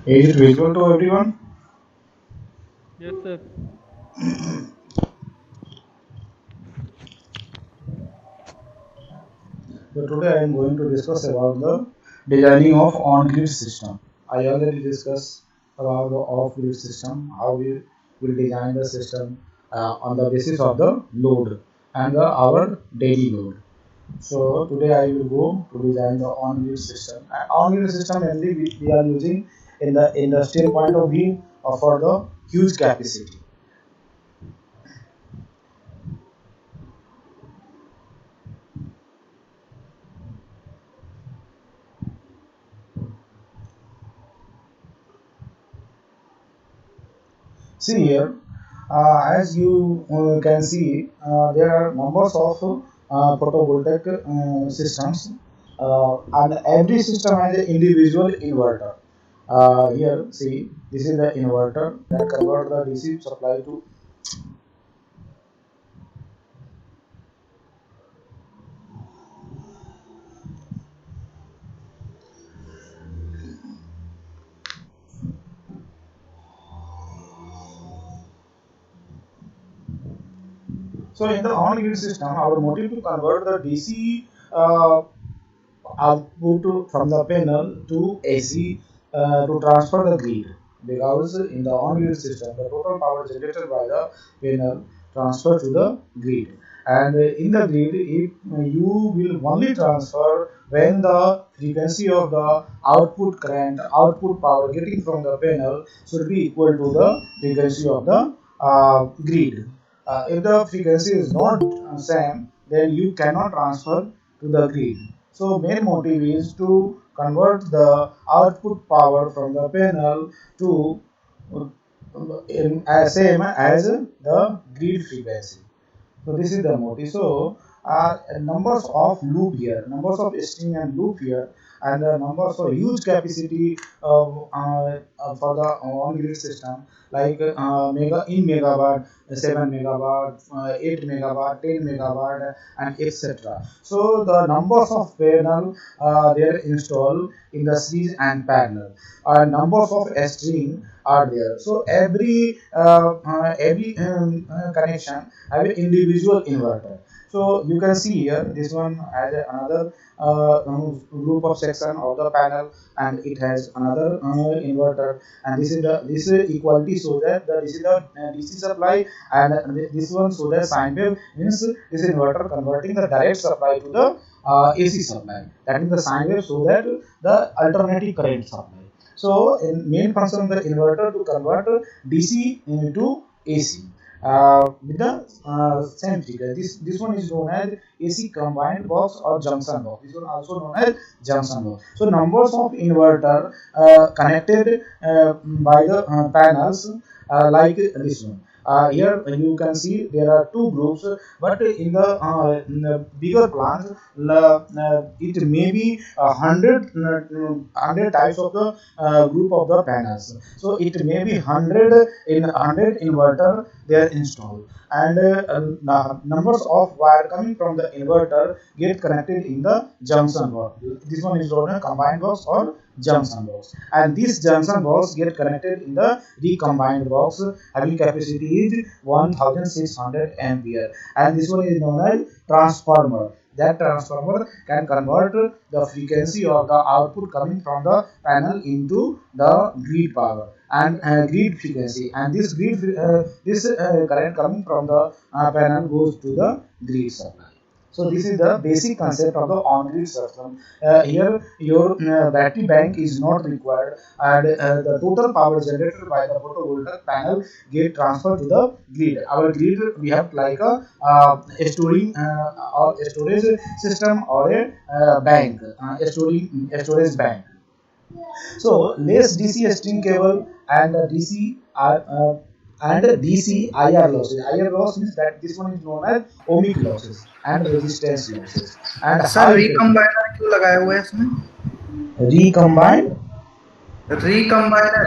Is it visible to everyone? Yes, sir. So today I am going to discuss about the designing of on-grid system. I already discussed about the off-grid system, how we will design the system on the basis of the load and our daily load. So today I will go to design the on-grid system. And on-grid system mainly we are using in the industrial point of view or for the huge capacity. See here, as you can see, there are numbers of photovoltaic systems, and every system has an individual inverter. Here, see, this is the inverter that converts the DC supply to. So, in the on-grid system, our motive to convert the DC output from the panel to AC to transfer the grid, because in the on-grid system the total power generated by the panel transfer to the grid, and in the grid if you will only transfer when the frequency of the output current, output power getting from the panel should be equal to the frequency of the grid. If the frequency is not same, then you cannot transfer to the grid. So main motive is to convert the output power from the panel to in as same as the grid frequency. So this is the motive. So numbers of loop here, numbers of string and loop here, and the numbers of huge capacity for the on-grid system, like mega in megawatt, 7 megawatt, 8 megawatt, 10 megawatt, and etc. So the numbers of panel they are installed in the series and parallel. Numbers of string are there. So every connection have an individual inverter. So you can see here this one has another group of section of the panel, and it has another inverter, and this is equality, so that this is the DC supply, and this one so that sine wave means this inverter converting the direct supply to the AC supply, that is the sine wave, so that the alternating current supply. So in main function of the inverter to convert DC into AC with the same figure. This one is known as AC combined box or junction box. This one also known as junction box. So numbers of inverter connected by the panels like this one. Here you can see there are two groups, but in the bigger plants, it may be 100 types of the group of the panels. So it may be 100 inverter they are installed, and numbers of wire coming from the inverter get connected in the junction box. This one is known as combined box or junction box, and this junction box get connected in the recombined box having capacity is 1600 ampere, and this one is known as transformer. That transformer can convert the frequency of the output coming from the panel into the grid power and grid frequency, and this current coming from the panel goes to the grid supply. So this is the basic concept of the on-grid system. Here, your battery bank is not required, and the total power generated by the photovoltaic panel get transferred to the grid. Our grid, we have like a storing or a storage system or a bank, a storage bank. So less DC string cable and DC and DC IR losses. IR loss means that this one is known as ohmic losses and resistance losses, and sir high frequency. रिकम्बाइनर क्यों लगाया हुआ है इसमें? Recombined रिकम्बाइनर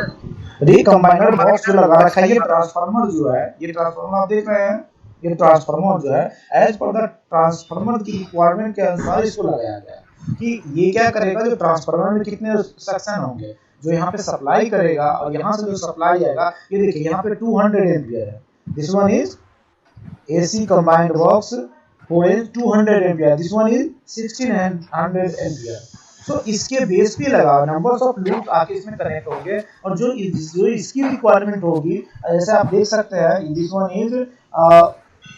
रिकम्बाइनर box जो रिकम्बाइनर लगा box रखा है, ये ट्रांसफार्मर जो है, ये ट्रांसफार्मर आप देख रहे हैं, ये ट्रांसफार्मर जो है एज पर द ट्रांसफार्मर की रिक्वायरमेंट के अनुसार इसको लगाया गया है कि ये क्या करेगा, जो ट्रांसफार्मर में कितने सेक्शन होंगे, जो यहाँ पे सप्लाई करेगा और यहाँ से जो सप्लाई आएगा, ये देखिए यहाँ पे 200 एम्पियर है। This one is AC combined box for 200 ampere, this one is 1600 ampere. So इसके बेस पे लगा नंबर्स ऑफ लूप आके इसमें कनेक्ट होंगे, और जो इसकी रिक्वायरमेंट होगी, जैसे आप देख सकते हैं दिस वन इज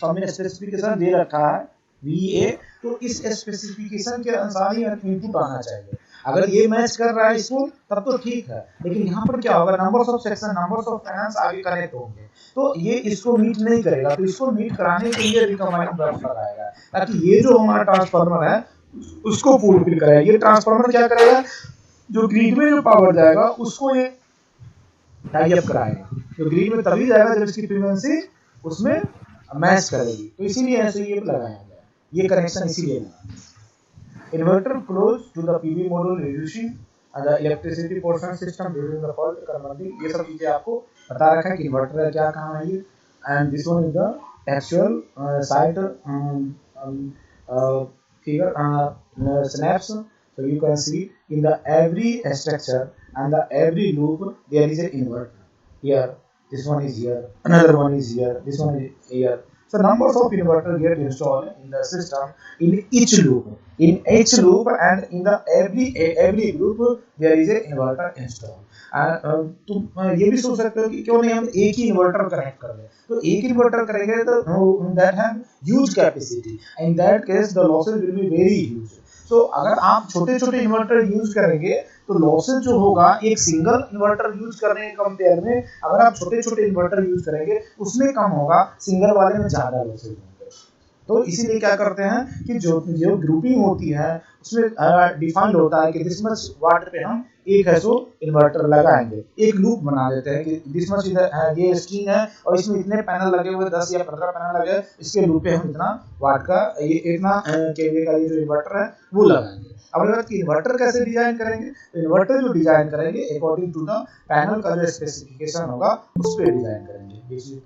हमने स्पेसिफिकेशन दे रखा है VA, तो इस स्पेसिफिकेशन के अनुसार ही इनपुट आना चाहिए। अगर ये मैच कर रहा है इसको तब तो ठीक है, लेकिन यहाँ पर क्या होगा, numbers of section, numbers of panels आगे कनेक्ट होंगे, तो ये इसको मीट नहीं करेगा। तो इसको मीट कराने के लिए रिकम्बाइंड ब्लॉक लगाएगा, ताकि ये जो हमारा ट्रांसफार्मर है उसको फुलफिल करेगा। ये ट्रांसफार्मर क्या करेगा, जो ग्रिड में जो पावर जाएगा उसको ये टाई अप कराएगा। तो ग्रिड में तभी जाएगा जब इसकी फ्रीक्वेंसी उसमें मैच करेगी। तो इसीलिए ऐसे ये लगाया गया, ये कनेक्शन इसीलिए लगाया। Inverter close to the PV module reducing the electricity portion system during the fault current. ये सब चीजें आपको बता रखा है कि इन्वर्टर का क्या काम है ये। And this one is the actual site figure snaps. So you can see in the every structure and the every loop there is an inverter. Here this one is here, another one is here, this one is here. So numbers of inverter get installed in the system in each loop, and in the every loop there is an inverter installed. तुम ये भी सोच सकते हो कि क्यों नहीं हम एक ही इन्वर्टर कनेक्ट कर लें। तो एक इन्वर्टर करेंगे तो that have huge capacity, in that case the losses will be very huge. तो अगर आप छोटे छोटे इन्वर्टर यूज करेंगे तो लॉसेस जो होगा एक सिंगल इन्वर्टर यूज करने के कंपेयर में, अगर आप छोटे छोटे इन्वर्टर यूज करेंगे उसमें कम होगा, सिंगल वाले में ज्यादा लॉसेस होंगे। तो इसीलिए क्या करते हैं कि जो ग्रुपिंग होती है उसमें डिफाइंड होता है कि दिस मच वाट पे हम एक है सो इन्वर्टर लगाएंगे, एक लूप बना देते हैं कि दिस मच ये स्ट्रिंग है और इसमें इतने पैनल लगे हुए 10 या 15 पैनल लगे, इसके लूप पे हम इतना वाट का ये इतना केवीए का ये जो इन्वर्टर है वो लगाएंगे। अब बात की इन्वर्टर कैसे डिजाइन करेंगे, तो इन्वर्टर जो डिजाइन करेंगे अकॉर्डिंग टू द पैनल का जो स्पेसिफिकेशन होगा उस पर डिजाइन करेंगे।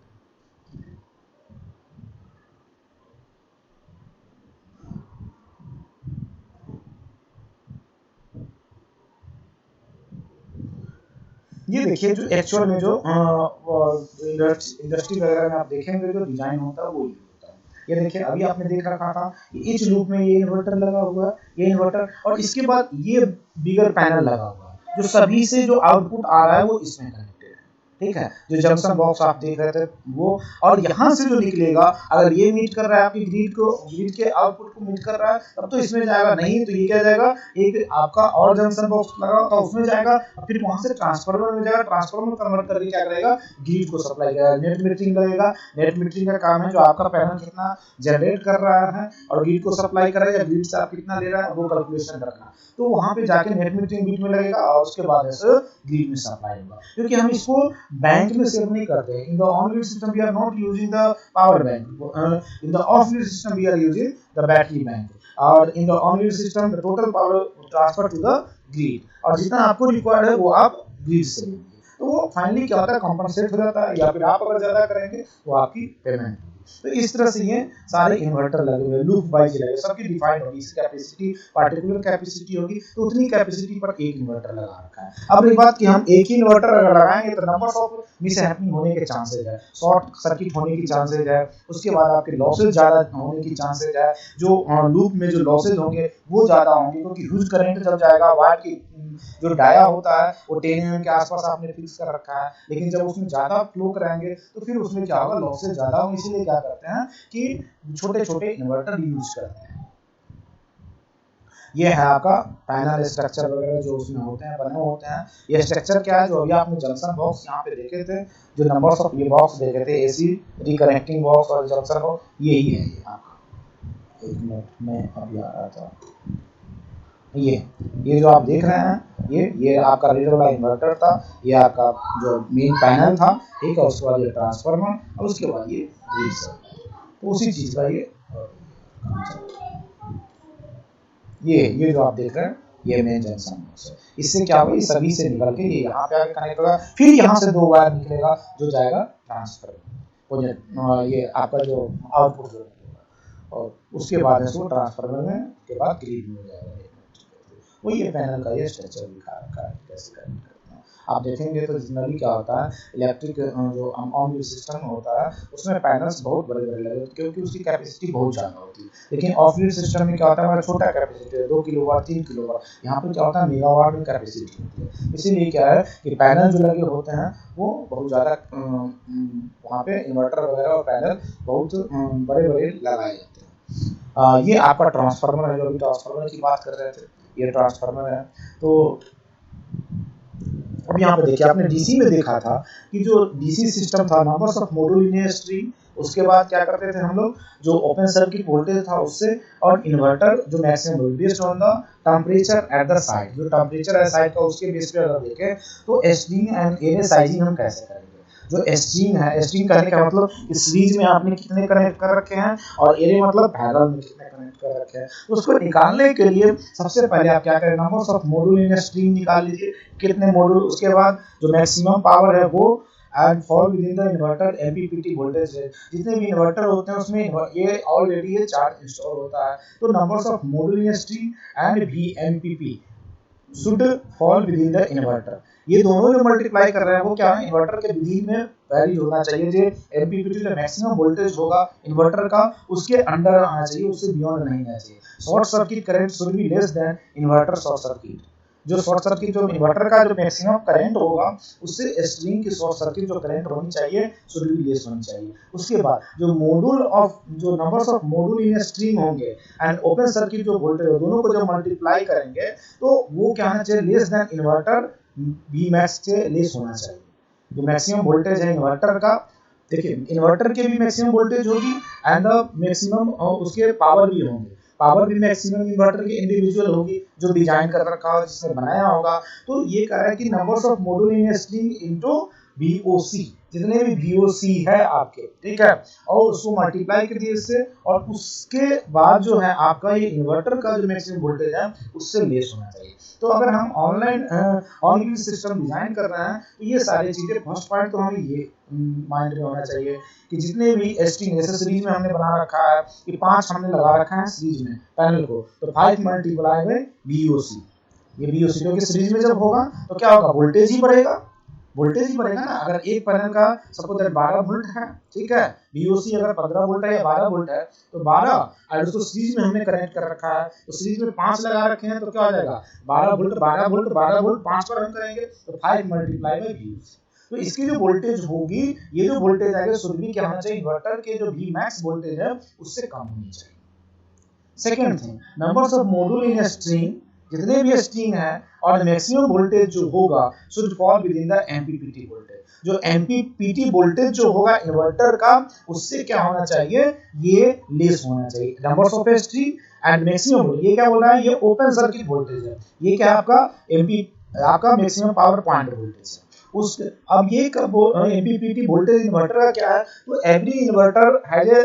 ये देखिए जो एक्चुअल में जो इंडस्ट्री वगैरह में आप देखेंगे जो डिजाइन होता है वो होता है। ये देखिए अभी आपने देख रखा था ईच लूप में ये इन्वर्टर लगा हुआ है, ये इन्वर्टर, और इसके बाद ये बिगर पैनल लगा हुआ है जो सभी से जो आउटपुट आ रहा है वो इसमें कनेक्टेड है। ठीक है, जो जंक्शन बॉक्स आप देख रहे थे वो, और यहाँ से जो निकलेगा अगर ये मीट कर रहा है आपकी ग्रिड के आउटपुट को मीट कर रहा है तब तो इसमें जाएगा, नहीं तो ये क्या जाएगा, एक आपका और जंक्शन बॉक्स लगा होता है उसमें जाएगा, फिर वहां से ट्रांसफार्मर में जाएगा, ट्रांसफार्मर कन्वर्ट करके क्या करेगा, ग्रिड को सप्लाई करेगा। नेट मीटरिंग लगेगा, नेट मीटरिंग का काम है जो आपका पैनल कितना जनरेट कर रहा है और ग्रिड को सप्लाई करेगा, ग्रिड से आप कितना ले रहा है वो कैलकुलेशन करना, तो वहां पे जाके नेट मीटरिंग बीच में लगेगा और उसके बाद ऐसे ग्रिड में सप्लाई होगा। क्योंकि हम इसको बैंक में सेव नहीं करते, in the on grid system we are not using the power bank, in the off grid system we are using the battery bank, और in the on grid system the total power transfer to the grid, और जितना आपको required है वो आप grid से लेंगे, तो वो फाइनली क्या होता है, कंपनसेट हो जाता है, या फिर आप अगर ज्यादा करेंगे तो आपकी पेमेंट। तो इस तरह से ये सारे इन्वर्टर लगे हुए लूप वाइज लगे, सबकी डिफाइंड होगी, इसकी कैपेसिटी पार्टिकुलर कैपेसिटी होगी, तो उतनी कैपेसिटी पर एक इन्वर्टर लगा रखा है। अब एक बात कि हम एक ही इन्वर्टर अगर लगाएंगे तो नंबर ऑफ मिसहैपनिंग होने के चांसेस है, शॉर्ट सर्किट होने की चांसेस है, उसके बाद आपके लॉसेज ज्यादा होने की चांसेस है, जो लूप में जो लॉसेज होंगे वो ज्यादा होंगे, क्योंकि ह्यूज करंट जब जाएगा, वायर की जो डाया होता है वो 10 mm के आसपास आपने फिक्स कर रखा है, लेकिन जब उसमें ज्यादा फ्लो कराएंगे तो फिर उसमें क्या होगा, लॉसेज ज्यादा होंगे। इसीलिए क्या करते हैं कि छोटे छोटे इन्वर्टर यूज करते हैं। ये है आपका पैनल स्ट्रक्चर वगैरह जो उसमें होते हैं, बने होते हैं। ये स्ट्रक्चर क्या है, जो अभी आपने जंक्शन बॉक्स यहाँ पे देखे थे, जो नंबर्स ऑफ ये बॉक्स देखे थे, एसी रिकनेक्टिंग बॉक्स और जंक्शन बॉक्स, यही है ये आपका। एक मिनट में अभी आ रहा था, ये जो आप देख रहे हैं ये आपका रीडर वाला इन्वर्टर था, ये आपका जो मेन पैनल था, ठीक है, उसके बाद ये ट्रांसफार्मर और उसके बाद ये ग्रिड सब, तो उसी चीज का ये जो आप देख रहे हैं ये मेन जंक्शन बॉक्स है। इससे क्या होगा, सभी से निकल के ये यहाँ पे आके कनेक्ट होगा, फिर यहाँ से 2 वायर निकलेगा जो जाएगा ट्रांसफार्मर, ये आपका जो आउटपुट जो होगा, और उसके बाद इसको ट्रांसफार्मर में के बाद ग्रिड में हो जाएगा। वो ये पैनल का ये स्ट्रक्चर दिखा रखा है कैसे करना है। आप देखेंगे तो जनरली क्या होता है, इलेक्ट्रिक जो ऑन ग्रिड सिस्टम होता है उसमें पैनल्स बहुत बड़े बड़े लगे होते हैं क्योंकि उसकी कैपेसिटी बहुत ज़्यादा होती है। लेकिन ऑफ ग्रिड सिस्टम में क्या होता है, हमारा छोटा कैपेसिटी है, 2 किलोवाट 3 किलोवाट, यहाँ पर क्या होता है मेगावाट में कैपेसिटी होती है। इसीलिए क्या है कि पैनल जो लगे होते हैं वो बहुत ज़्यादा वहाँ पे इन्वर्टर वगैरह और पैनल बहुत बड़े बड़े लगाए जाते हैं। ये आपका ट्रांसफार्मर है, जो अभी ट्रांसफार्मर की बात कर रहे थे, ये ट्रांसफार्मर है। तो अब यहाँ पे देखिए, आपने डीसी में देखा था कि जो डीसी सिस्टम था, numbers of module in a string, उसके बाद क्या करते थे हम लोग, जो ओपन सर्किट वोल्टेज था उससे, और इन्वर्टर जो maximum based on the temperature at the site, जो टेम्परेचर है साइट का उसके बेस पे अगर देखें तो स्ट्रिंग एंड एरे साइजिंग हम कैसे करेंगे। जो स्ट्रिंग है, स्ट्रिंग कहने का मतलब कि सीरीज में आपने कितने कनेक्ट कर रखे हैं, और एरे मतलब पैरेलल में कितने कनेक्ट कर रखे हैं। तो उसको निकालने के लिए सबसे पहले आप क्या करें, numbers of module in string निकाल लीजिए, कितने मॉड्यूल, उसके बाद जो मैक्सिमम पावर है वो, and fall within the inverter MPPT voltage है। जितने भी इन्वर्टर होते हैं उसमें ये ऑलरेडी ये चार्ज इंस्टॉल होता है। तो numbers of module in string and VMPP should fall within the inverter. ये दोनों जो मल्टीप्लाई कर रहे हैं वो क्या है, इन्वर्टर के विदिन में वैलिड होना चाहिए। जो एमपीपीटी जो मैक्सिमम वोल्टेज होगा इन्वर्टर का उसके अंडर आना चाहिए, उससे बियॉन्ड नहीं आना चाहिए। Short circuit current should be less than inverter short circuit. जो शॉर्ट सर्किट जो इन्वर्टर का जो मैक्सिमम करंट होगा उससे स्ट्रिंग की शॉर्ट सर्किट जो करंट होनी चाहिए शुड बी लेस होनी चाहिए। उसके बाद जो मॉड्यूल ऑफ जो numbers of module in string होंगे एंड ओपन सर्किट जो वोल्टेज है, दोनों को जब मल्टीप्लाई करेंगे तो वो क्या होना चाहिए, less than inverter V max से लेस होना चाहिए। जो मैक्सिमम वोल्टेज है इन्वर्टर का, देखिए इन्वर्टर के भी मैक्सिमम वोल्टेज होगी एंड द मैक्सिमम उसके पावर भी होंगे, पावर भी मैक्सिमम इन्वर्टर की इंडिविजुअल होगी जो डिजाइन कर रखा हो, जिसने बनाया होगा। तो ये कह रहा है कि numbers of module in string into VOC, जितने भी VOC है आपके, ठीक है, और उसको मल्टीप्लाई कर दिए इससे, और उसके बाद जो है आपका ये इन्वर्टर का जो मैक्सिमम वोल्टेज है उससे लेस होना चाहिए। तो अगर हम online on grid system design कर रहे हैं तो ये सारी चीजें, फर्स्ट पॉइंट तो हमें ये माइंड में होना चाहिए कि जितने भी स्ट्रिंग जैसे सीरीज में हमने बना रखा है कि 5 हमने लगा रखा है सीरीज में पैनल को, तो 5 मल्टीप्लाई बाय VOC। ये VOC क्योंकि सीरीज में जब होगा तो क्या होगा, वोल्टेज ही बढ़ेगा, वोल्टेज ही बढ़ेगा ना। अगर एक पैनल का सपोज दैट 12 वोल्ट है, ठीक है, VOC अगर 15 वोल्ट है या 12 वोल्ट है तो 12, और उसको सीरीज में हमने कनेक्ट कर रखा है तो सीरीज में 5 लगा रखे हैं तो क्या हो जाएगा, 12 वोल्ट 12 वोल्ट 12 वोल्ट 5 पर हम करेंगे तो 5 मल्टीप्लाई बाय VOC। तो इसकी जो वोल्टेज होगी, ये जो वोल्टेज आएगा शुड भी क्या होना चाहिए, इन्वर्टर के जो V मैक्स वोल्टेज है उससे कम होनी चाहिए। Second thing, numbers of module in string, जितने भी स्ट्रिंग है और मैक्सिमम वोल्टेज जो होगा should fall within the MPPT voltage. जो एमपीपीटी वोल्टेज जो होगा इन्वर्टर का उससे क्या होना चाहिए, ये लेस होना चाहिए। Numbers of string and maximum, ये क्या बोल रहा है, ये ओपन सर्किट वोल्टेज है, ये क्या आपका एमपी आपका मैक्सिमम पावर पॉइंट वोल्टेज है। उस अब ये एमपीपीटी वोल्टेज इन्वर्टर का क्या है, तो every inverter has a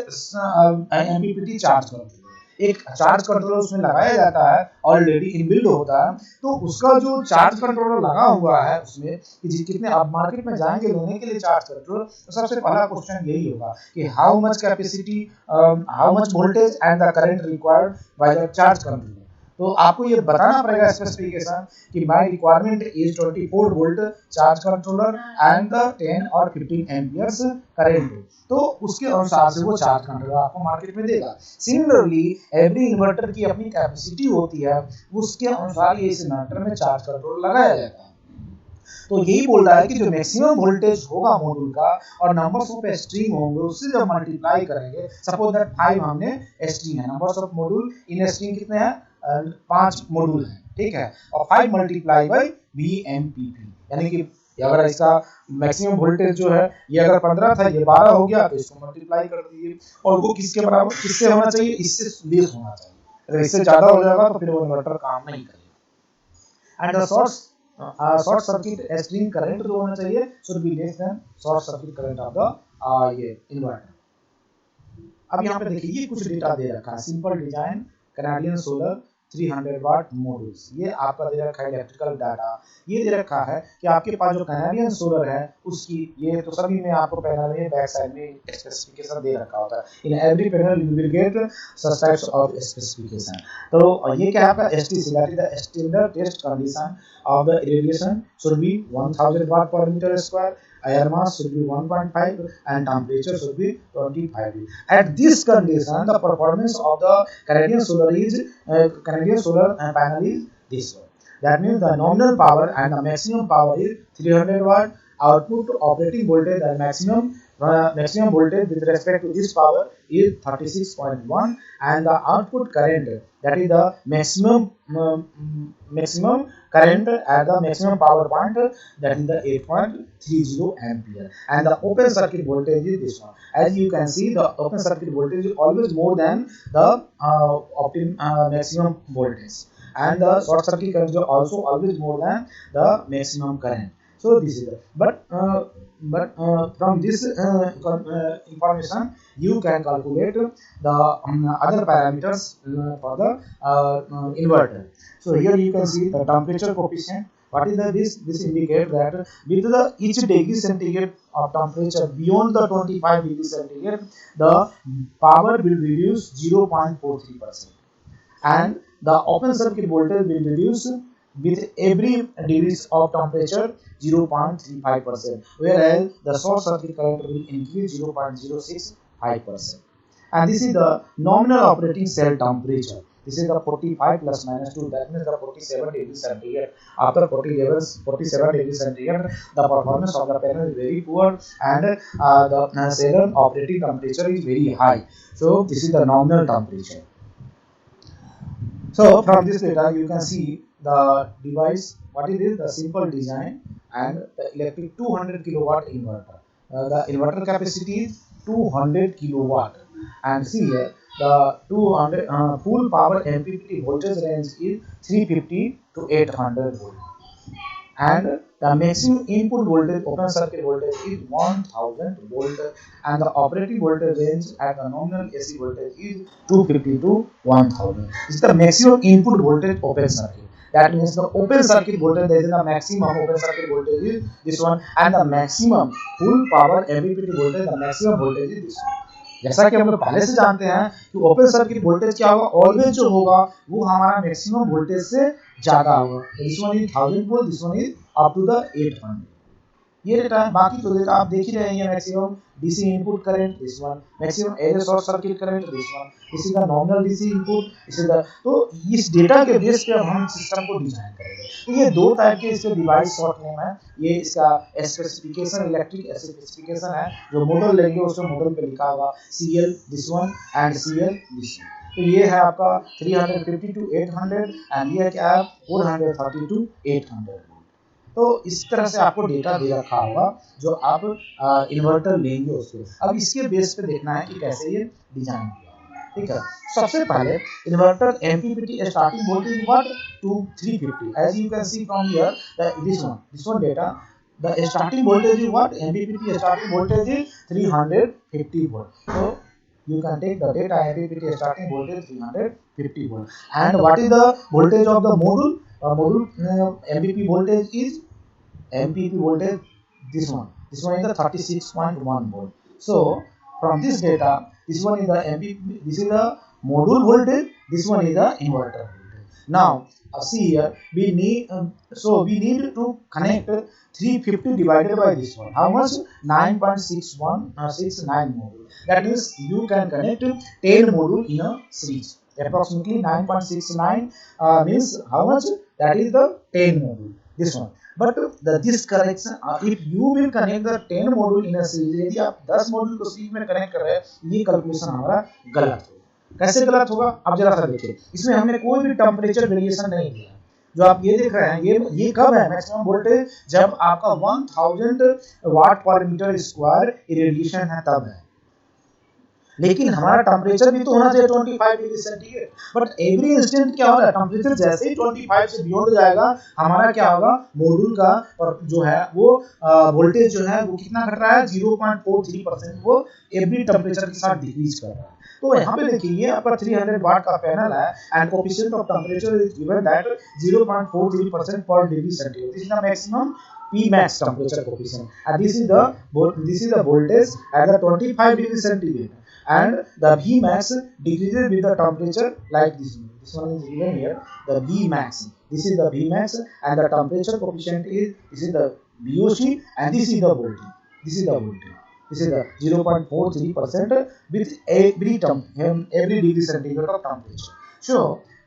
MPPT charge controller, एक चार्ज कंट्रोलर उसमें लगाया जाता है, ऑलरेडी इनबिल्ड होता है। तो उसका जो चार्ज कंट्रोलर लगा हुआ है उसमें कि कितने आप मार्केट में जाएंगे लेने के लिए चार्ज कंट्रोलर, तो सबसे पहला क्वेश्चन यही होगा कि how much capacity, how much voltage and the current required by the charge controller. तो आपको ये बताना पड़ेगा स्पेसिफिकेशन कि my requirement is 24 volt charge controller and the 10 और 15 एम्पियर्स करंट। तो उसके अनुसार से वो चार्ज कंट्रोलर आपको मार्केट में देगा। सिमिलरली एवरी इन्वर्टर की अपनी कैपेसिटी होती है, उसके अनुसार ये इस इन्वर्टर में चार्ज कंट्रोलर लगाया जाता है। तो यही बोल रहा है कि जो मैक्सिमम वोल्टेज होगा मॉड्यूल का और नंबर्स ऑफ स्ट्रिंग होंगे उससे जब मल्टीप्लाई करेंगे, सपोज दैट 5 हमने स्ट्रिंग है, numbers of module in string कितने हैं, 5 मॉड्यूल हैं, ठीक है, और 5 मल्टीप्लाई बाय VMPP, यानी कि अगर इसका मैक्सिमम वोल्टेज जो है ये अगर 15 था, ये 12 हो गया, तो इसको मल्टीप्लाई कर दीजिए, और वो किसके बराबर, किससे होना चाहिए, इससे लेस होना चाहिए। अगर इससे ज्यादा हो जाएगा तो फिर वो इन्वर्टर काम नहीं करेगा। And the short circuit string current जो होना चाहिए should be less than short circuit current of the ये इन्वर्टर। अब यहाँ पे देखिए ये कुछ डेटा दे रखा है, सिंपल डिजाइन कैनेडियन सोलर 300 वाट मॉड्यूल्स। ये आपका दे रखा है इलेक्ट्रिकल डाटा। ये दे रखा है कि आपके पास जो कैनेडियन सोलर है उसकी, ये तो सभी में आपको पैनल में बैक साइड में स्पेसिफिकेशन दे रखा होता है। In every panel you will get such types of specification. तो ये क्या आपका STC, that is the standard test condition of the irradiation should be 1000 watt per meter square, air mass should be 1.5 and temperature should be 25 degrees. At this condition the performance of the Canadian solar panel is this one. That means the nominal power and the maximum power is 300 watt. Output operating voltage and maximum voltage with respect to this power is 36.1, and the output current, that is the maximum current at the maximum power point, that is the 8.30 ampere, and the open circuit voltage is this one. As you can see, the open circuit voltage is always more than the maximum voltage, and the short circuit current is also always more than the maximum current. So this is the, from this information you can calculate the other parameters for the inverter. So here you can see the temperature coefficient. What is the this indicate that with the each degree centigrade of temperature beyond the 25 degree centigrade, the power will reduce 0.43%, and the open circuit voltage will reduce with every degrees of temperature 0.35%, whereas the short circuit current will increase 0.065%. And this is the nominal operating cell temperature. This is the 45 plus minus 2, that means the 47 degrees centigrade. After 47 degrees centigrade, the performance of the panel is very poor, and the cell operating temperature is very high. So this is the nominal temperature. So from this data you can see the device, what it is, the simple design, and the electric 200 kilowatt inverter. The inverter capacity is 200 kilowatt, and see here the 200 full power MPPT voltage range is 350 to 800 volt, and the maximum input voltage open circuit voltage is 1000 volt, and the operating voltage range at the nominal AC voltage is 250 to 1000. This is the maximum input voltage open circuit. That means the open circuit voltage, there is the maximum open circuit voltage is this one, and the maximum full power MPPT voltage, the maximum voltage is this one. जैसा कि हम लोग पहले से जानते हैं कि open circuit voltage क्या होगा, ऑलवेज जो होगा वो हमारा मैक्सिमम वोल्टेज से ज्यादा होगा। This one is 1000 volt, this one is up to the 800। ये डेटा है, बाकी तो डेटा आप देख ही रहे हैं। Maximum DC input current this one, maximum array short circuit current this one, this is the nominal DC input, this is the, तो इस डेटा के बेस पे हम सिस्टम को डिजाइन करेंगे। तो ये दो टाइप के इसके डिवाइस शॉर्ट नेम है। ये इसका स्पेसिफिकेशन, इलेक्ट्रिक स्पेसिफिकेशन है, जो मॉडल लेंगे उसमें मॉडल पे लिखा होगा CL this one and CL this one. तो ये है आपका 350 टू 800, एंड ये क्या है 430 टू 800। तो इस तरह से आपको डेटा दे रखा होगा जो आप इन्वर्टर लेंगे उसके। अब इसके बेस पे देखना है कि कैसे ये डिजाइन किया, ठीक है। सबसे पहले inverter MPPT starting voltage what to 350, as you can see from here this one data, the starting voltage is what, MPPT starting voltage is 350 volt. So you can take the data MPPT starting voltage 350 volt, and what is the voltage of the module? MPP voltage is this one is the 36.1 volt. So from this data, this one is the MPP, this is the module voltage, this one is the inverter voltage. Now see here we need we need to connect 350 divided by this one. How much? 9.6169 module. That means you can connect 10 module in a series. Approximately 9.69 means how much? That is the 10 module. This one. But this correction, if you will connect the 10 module in a series, यदि आप 10 module को series में connect कर रहे हैं, ये calculation हमारा गलत होगा। कैसे गलत होगा अब जरा सा देखिए। इसमें हमने कोई भी टेम्परेचर वेरिएशन नहीं दिया। जो आप ये देख रहे हैं ये कब है मैक्सिमम वोल्टेज, जब आपका 1000 वाट पर मीटर स्क्वायर इरेडिएशन है तब है। लेकिन हमारा टेम्परेचर भी तो होना चाहिए 25 degree centigrade. But every instant क्या हो रहा है, टेम्परेचर जैसे ही 25 से बियॉन्ड जाएगा हमारा क्या होगा, मॉड्यूल का जो है वो वोल्टेज जो है वो कितना घट रहा है, 0.43% वो एवरी टेम्परेचर के साथ डिक्रीज कर रहा है। तो यहाँ पे देखिए ये आपका 300 वाट का पैनल है and coefficient of temperature is given that 0.43% पर degree centigrade. This is the maximum P max temperature coefficient, and this is the voltage at the 25 degree centigrade, and the V max decreases with the temperature like this. This one is given here, the V max. This is the V max, and the temperature coefficient is, this is the VOC, and this is the voltage. This is the voltage. This is the 0.43% with every degree centigrade of temperature. So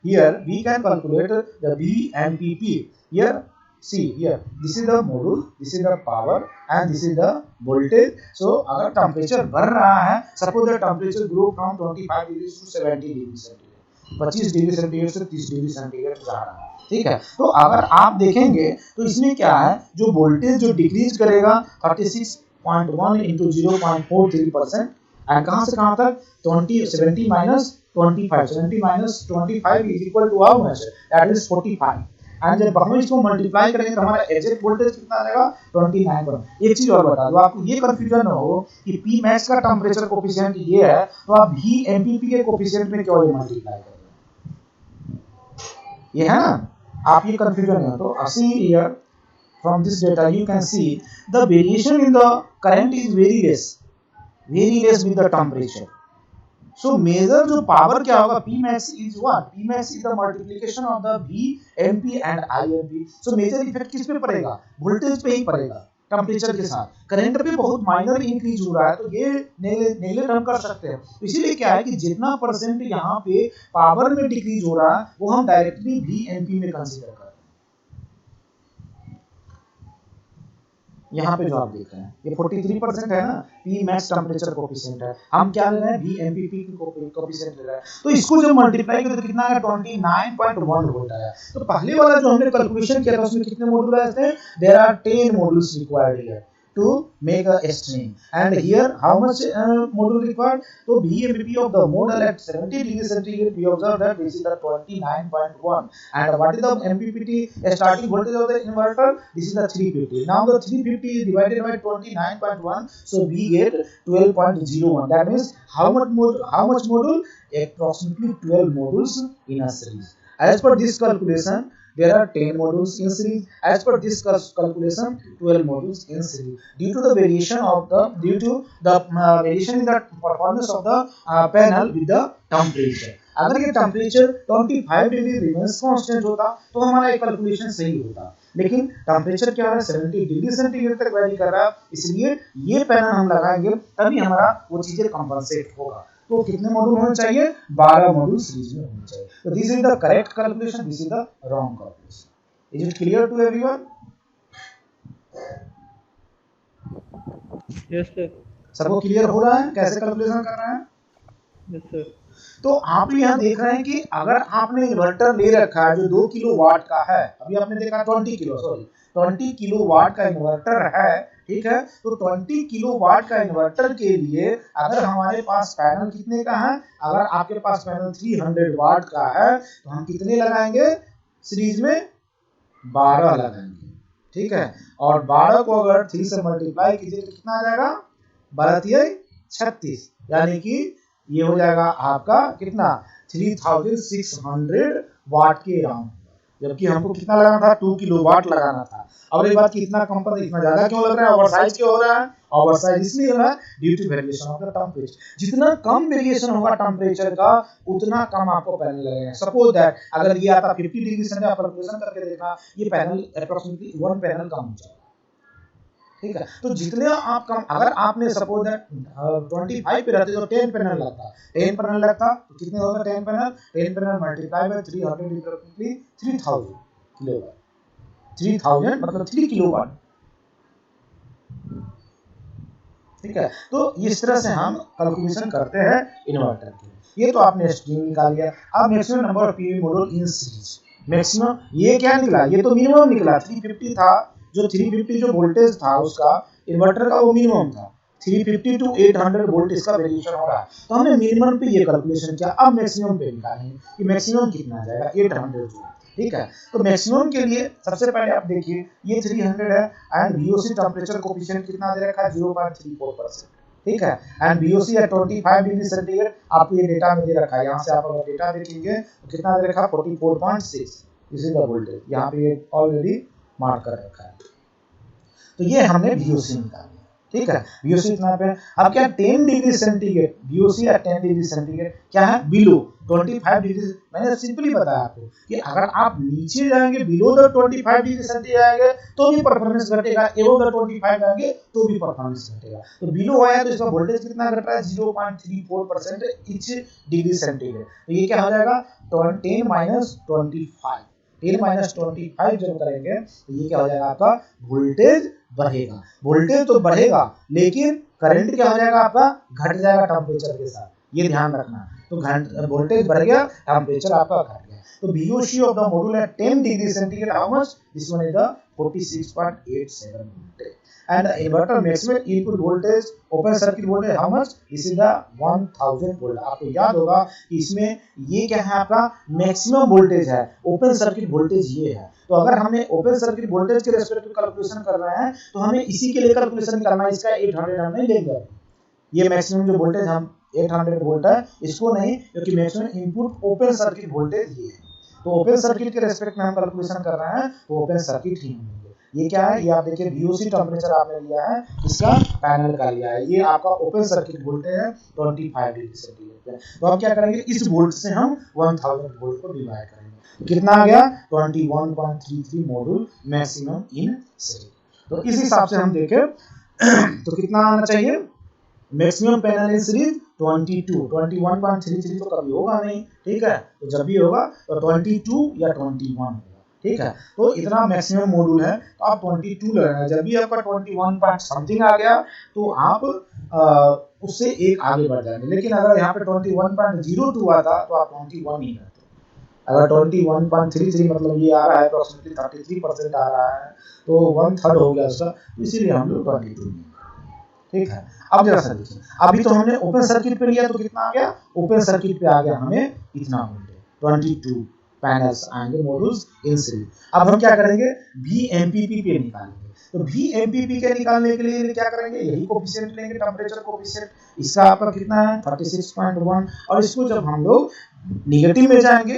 here we can calculate the VMPP. Here, see here, this is the module, this is the power, and this is the voltage. So अगर temperature बढ़ रहा है, suppose the temperature grow from 25 degree to 70 degree centigrade, 25 degree centigrade से 30 degree centigrade जा रहा है, ठीक है। तो अगर आप देखेंगे तो इसमें क्या है, जो वोल्टेज जो डिक्रीज करेगा 36.1 into 0.43%, एंड कहां से कहां तक 70 minus 25, 70 minus 25 is equal to how much, that is 45, and जब हम इसको मल्टीप्लाई करेंगे तो हमारा एग्जैक्ट वोल्टेज कितना आएगा, 29 पर। एक चीज और बता दो आपको, ये कंफ्यूजन ना हो कि P max का टेम्परेचर कोएफिशिएंट ये है तो आप VMPP के कोएफिशिएंट में क्यों ये मल्टीप्लाई कर रहे हैं, ये है ना, आप ये कंफ्यूजन है। तो see here from this data you can see the variation in the current is very less with the temperature. So measure जो पावर क्या होगा, P max is what? P max is the multiplication of the VMP and IMP. So major effect किस पे पड़ेगा, voltage पे ही पड़ेगा temperature के साथ। करंट पे बहुत माइनर इंक्रीज हो रहा है तो ये नेगलेक्ट हम कर सकते हैं। तो इसीलिए क्या है कि जितना परसेंट यहाँ पे पावर में डिक्रीज हो रहा है वो हम डायरेक्टली VMP में कंसीडर करते हैं। यहाँ पे जो आप देख रहे हैं ये 43% है ना, P max टेम्परेचर कोएफिशिएंट है, हम क्या ले रहे हैं, VMPP की कोएफिशिएंट ले रहे हैं। तो इसको जब मल्टीप्लाई करें तो कितना आएगा, 29.1 वोल्ट आया। तो पहले वाला जो हमने कैलकुलेशन किया था उसमें कितने मॉड्यूल आए थे, there are 10 modules required here to make a string, and here how much module required, so VMPP of the model at 70 degree centigrade we observe that this is the 29.1, and what is the MPPT starting voltage of the inverter, this is the 350. Now the 350 is divided by 29.1, so we get 12.01. that means how much module, approximately 12 modules in a series. As per this calculation there are 10 modules in series. As per this calculation 12 modules in series. Due to the variation in the performance of the panel with the temperature. अगर ये temperature 25 degree remains constant होता तो हमारा ये calculation सही होता, लेकिन temperature क्या है 70 डिग्री सेंटीग्रेड तक वेरी कर रहा है, इसलिए ये पैनल हम लगाएंगे तभी हमारा वो चीजें कंपनसेट होगा। तो कितने मॉड्यूल होने चाहिए, 12 मॉड्यूल सीरीज में होने चाहिए। तो this is the correct calculation, this is the wrong calculation. Is it clear to everyone? Yes sir. सबको क्लियर हो रहा है कैसे कैलकुलेशन कर रहे हैं? Yes sir. तो आप यहाँ देख रहे हैं कि अगर आपने इन्वर्टर ले रखा है जो 2 किलो वाट का है, अभी आपने देखा 20 किलो वाट का इन्वर्टर है, ठीक है। तो 20 किलो वाट का इन्वर्टर के लिए अगर हमारे पास पैनल कितने का है, अगर आपके पास पैनल 300 वाट का है तो हम कितने लगाएंगे सीरीज में, 12 लगाएंगे, ठीक है। और 12 को अगर 3 से मल्टीप्लाई कीजिए तो कितना आ जाएगा, 12 36, यानी कि ये हो जाएगा आपका कितना 3600 वाट के अराउंड, जबकि हमको कितना लगाना था, 2 किलो वाट लगाना था। और एक बात कि इतना कम पर इतना ज्यादा क्यों लग रहा है, ओवरसाइज क्यों हो रहा है, ओवरसाइज इसलिए हो रहा है due to variation of the temperature. जितना कम वेरिएशन होगा टेम्परेचर का उतना कम आपको पैनल लगेगा। सपोज दैट अगर ये आता 50 डिग्री सेंटीग्रेड, आप कैलकुलेशन करके देखा, ये पैनल अप्रोक्सीमेटली 1 पैनल कम हो जाएगा, ठीक है। तो जितने आप कम, अगर आपने सपोज दैट 25 पे रहते तो 10 पैनल लगता तो कितने होगा 10 panel multiply by 300 equal 3000 kilowatt, 3000 मतलब 3 किलोवाट, ठीक है। तो इस तरह से हम कैलकुलेशन करते हैं इन्वर्टर की। ये तो आपने स्ट्रिंग निकाल लिया। अब maximum number of PV module in series, maximum ये क्या निकला, ये तो मिनिमम निकला, 350 था, जो 350 जो वोल्टेज था उसका इन्वर्टर का वो मिनिमम था, 350 टू 800 वोल्ट इसका वेरिएशन हो रहा है। तो हमने मिनिमम पे ये कैलकुलेशन किया, अब मैक्सिमम पे निकालेंगे कि मैक्सिमम कितना आ जाएगा 800 जूल। ठीक है, तो मैक्सिमम के लिए सबसे पहले आप देखिए ये 300 है एंड VOC टेम्परेचर कोफिशिएंट कितना दे रखा है 0.34%। ठीक है, एंड VOC है 25 डिग्री सेंटीग्रेड, आपको ये डेटा में दे रखा है। यहाँ से आप अगर डेटा देखेंगे तो कितना दे रखा है 44.6, इज द वोल्टेज यहाँ पे ऑलरेडी मार्क कर रखा है। तो ये हमने VOC निकाला। ठीक है, VOC इतना पे। अब क्या 10 डिग्री सेंटीग्रेड VOC या 10 डिग्री सेंटीग्रेड क्या है बिलो 25 डिग्री। मैंने सिंपली बताया आपको कि अगर आप नीचे जाएंगे बिलो द 25 डिग्री सेंटीग्रेड आएंगे तो भी परफॉर्मेंस घटेगा, एबव द 25 जाएंगे तो भी परफॉर्मेंस घटेगा। तो बिलो आया तो इसका वोल्टेज कितना घट रहा है 0.34% ईच डिग्री सेंटीग्रेड। तो ये क्या हो जाएगा 10 माइनस 25, 10 माइनस 25 जब करेंगे तो ये क्या हो जाएगा आपका वोल्टेज बढ़ेगा। वोल्टेज तो बढ़ेगा लेकिन करंट क्या हो जाएगा आपका घट जाएगा टेम्परेचर के साथ, ये ध्यान रखना। तो वोल्टेज बढ़ गया, टेम्परेचर आपका घट गया। तो VOC ऑफ द मॉड्यूल है 10 degree centigrade, how much, this one is the 46.87 volt. and the inverter maximum input voltage open circuit voltage how much, this is the 1000 volt। आपको याद होगा कि इसमें ये क्या है आपका मैक्सिमम वोल्टेज है, ओपन सर्किट वोल्टेज ये है। तो अगर हमें ओपन सर्किट वोल्टेज के रेस्पेक्ट में कैलकुलेशन कर रहे हैं तो हमें इसी के लिए कैलकुलेशन करना है, इसका 800 हम नहीं लेंगे। ये मैक्सिमम जो वोल्टेज हम 800 वोल्ट है इसको नहीं, क्योंकि maximum input open circuit voltage ये है। तो ओपन सर्किट के रेस्पेक्ट में हम कैलकुलेशन कर रहे हैं तो ओपन सर्किट ही होंगे। ये क्या है, ये आप देखिए VOC टेम्परेचर आपने लिया है, इसका पैनल का लिया है, ये आपका ओपन सर्किट वोल्टेज है 25 डिग्री सेंटीग्रेड पे। तो अब क्या करेंगे इस वोल्ट से हम 1000 वोल्ट को डिवाइड करेंगे, कितना आ गया 21.33 मॉड्यूल मैक्सिमम इन सीरीज। तो इस हिसाब से हम देखें तो कितना आना चाहिए मैक्सिमम पैनल इन सीरीज 22, 21.33 तो कभी होगा नहीं। ठीक है, तो जब भी होगा तो 22 या 21 होगा। ठीक है, तो इतना मैक्सिमम मॉड्यूल है तो आप 22 लगाना। जब भी आपका 21 पॉइंट समथिंग आ गया तो आप उससे एक आगे बढ़ जाएंगे। लेकिन अगर यहाँ पे 21.02 आता तो आप 21 ही करते। अगर 21.33 मतलब ये आ रहा है अप्रोक्सीमेटली 33% आ रहा है तो 1/3 हो गया उसका, इसीलिए हम लोग 22। ठीक है, अब जरा सा देखिए, अभी तो हमने ओपन सर्किट पे लिया तो कितना आ गया, ओपन सर्किट पे आ गया हमें इतना वोल्टेज 22 पैनल्स आएंगे मॉड्यूल्स इन सीरीज। अब हम क्या करेंगे VMPP पे निकालेंगे। तो VMPP के निकालने के लिए क्या करेंगे, यही कोफिशिएंट लेंगे टेम्परेचर कोफिशिएंट, इसका आपका कितना है 36.1। और इसको जब हम लोग नेगेटिव में जाएंगे,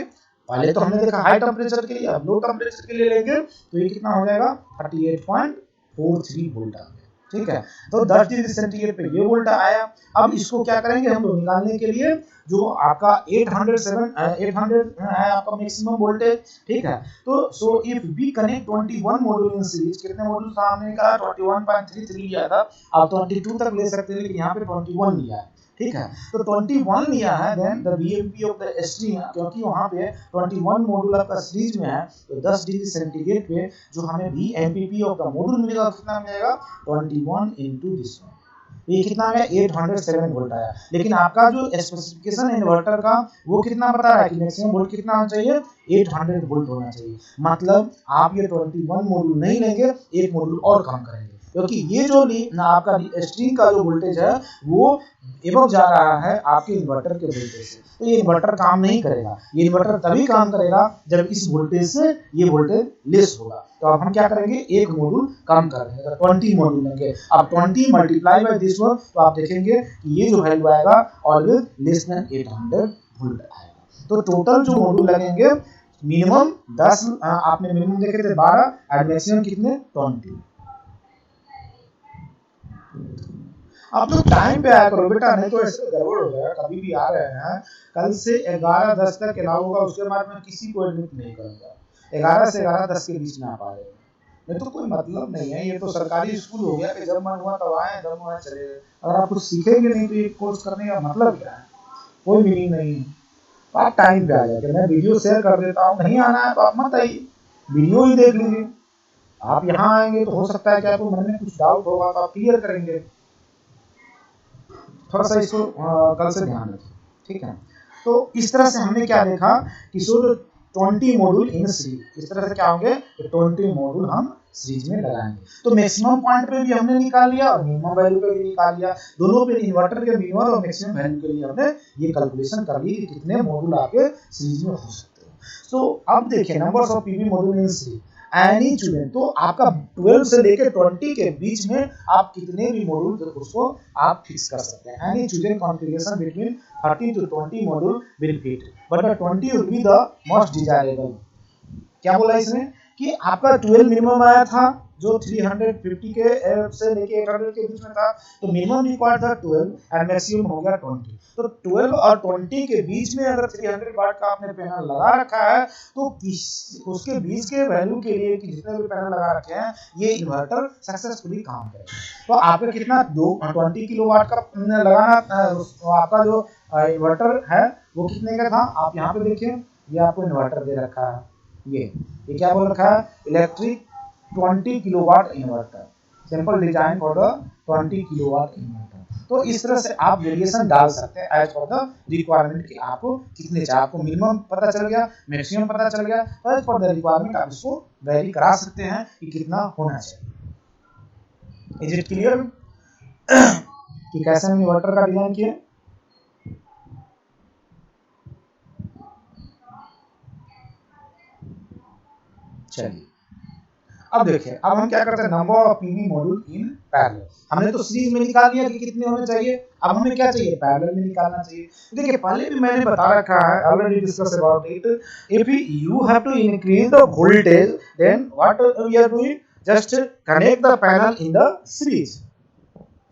पहले तो हमने देखा हाई टेम्परेचर के लिए, अब लो टेम्परेचर के लिए लेंगे तो ये कितना हो जाएगा 38.43 वोल्ट आ गया। ठीक है, तो 10 डिग्री सेंटीग्रेड पे ये वोल्ट आया। अब इसको क्या करेंगे हम लोग निकालने के लिए, जो आपका 800 है आपका मैक्सिमम वोल्टेज। ठीक है, तो so if we connect 21 module in series, कितने मॉड्यूल था हमने कहा 21.33 लिया था, आप 22 तक ले सकते हैं लेकिन यहाँ पे 21 लिया है। ठीक है, तो 21 लिया है, then the VMP of the string, क्योंकि वहां पे 21 मॉड्यूल आपका सीरीज में है तो 10 डिग्री सेंटीग्रेड पे जो हमें VMPP ऑफ द मॉड्यूल मिलेगा कितना मिलेगा 21 इनटू दिस वन, ये कितना आया 807 वोल्ट आया। लेकिन आपका जो स्पेसिफिकेशन है इन्वर्टर का वो कितना बता रहा है कि मैक्सिमम वोल्ट कितना होना चाहिए 800 वोल्ट होना चाहिए। मतलब आप ये 21 मॉड्यूल नहीं लेंगे, एक मॉड्यूल और कम करेंगे, क्योंकि ये जो आपका स्ट्रिंग का जो वोल्टेज है वो एबव जा रहा है आपके इन्वर्टर के वोल्टेज से। तो ये इन्वर्टर काम नहीं करेगा, ये इन्वर्टर तभी काम करेगा जब इस वोल्टेज से ये वोल्टेज लेस होगा। तो अब हम क्या करेंगे एक मॉड्यूल कम कर देंगे, तो 20 मॉड्यूल लेंगे। अब 20 मल्टीप्लाई बाय दिस वन तो आप देखेंगे कि ये जो वैल्यू आएगा ऑलवेज लेस देन 800 वोल्ट आएगा। तो टोटल जो मॉड्यूल लगेंगे मिनिमम 10, आपने मिनिमम देखे थे 12 और मैक्सिमम कितने 20। आप लोग टाइम पे आया करो बेटा, नहीं तो ऐसे गड़बड़ हो जाएगा। कभी भी आ रहे हैं, कल से 11:10 तक अलाउ होगा, उसके बाद मैं किसी को एडमिट नहीं करूंगा। 11 से 11:10 के बीच में आप आए, नहीं तो कोई मतलब नहीं है। ये तो सरकारी स्कूल हो गया कि जब मन हुआ तब आए, जब हुआ चले। अगर आप कुछ सीखेंगे नहीं तो ये कोर्स करने का मतलब क्या है, कोई मीनिंग नहीं है। तो आप टाइम पे आ जाएंगे, मैं वीडियो शेयर कर देता हूँ, नहीं आना है तो आप मत आइए, वीडियो ही देख लीजिए। आप यहाँ आएंगे तो हो सकता है कि आपको मन में कुछ डाउट होगा तो आप क्लियर करेंगे। थोड़ा सा इसको कल से ध्यान रखिए, ठीक है। तो इस तरह से हमने क्या देखा कि 20 मॉड्यूल इन सीरीज। इस तरह से क्या होंगे, 20 मॉड्यूल हम सीरीज में लगाएंगे। तो मैक्सिमम पॉइंट पे भी हमने निकाल लिया और मिनिमम वैल्यू पे भी निकाल लिया। दोनों पे इन्वर्टर के मिनिमम और मैक्सिमम वैल्यू के लिए हमने ये कैलकुलेशन कर ली कि कितने मॉड्यूल आपके सीरीज में हो सकते हैं। सो अब देखिए numbers of PV module in series any chosen, तो आपका 12 से लेके 20 के बीच में आप कितने भी मॉड्यूल उसको आप फिक्स कर सकते हैं। Any chosen configuration between 30 to 20 module will fit, but the 20 will be the most desirable. क्या बोला इसमें कि आपका 12 मिनिमम आया था जो 350 के से लेके 800 के बीच में था, तो मिनिमम रिक्वायर्ड था 12 एंड मैक्सिमम हो गया 20। तो 12 और 20 के बीच में अगर 300 वाट का आपने पैनल लगा रखा है तो उसके बीच के वैल्यू के लिए कि जितने भी पैनल लगा रखे हैं ये इन्वर्टर सक्सेसफुली काम करेगा। तो आपका कितना 20 किलोवाट का लगाना, आपका जो इन्वर्टर है वो कितने का था, आप यहाँ पे देखिए ये आपको इन्वर्टर दे रखा है, ये क्या बोल रखा है, electric 20 kilowatt inverter, simple design for the 20 kilowatt inverter. तो इस तरह से आप वेरिएशन डाल सकते हैं एज पर द रिक्वायरमेंट कि आपको कितने चाहिए। आपको मिनिमम पता चल गया, मैक्सिमम पता चल गया, तो एज पर द रिक्वायरमेंट आप इसको वेरी करा सकते हैं कि कितना होना चाहिए। इज इट क्लियर कि कैसे हम इन्वर्टर का डिजाइन किए। चलिए अब देखिए, अब हम क्या करते हैं, number of PV module in parallel. हमने तो सीरीज में निकाल लिया कि कितने होने चाहिए, अब हमें क्या चाहिए, पैरेलल में निकालना चाहिए। देखिए पहले भी मैंने बता रखा है, already discuss about it, if you have to increase the voltage then what we are doing, just connect the panel in the series.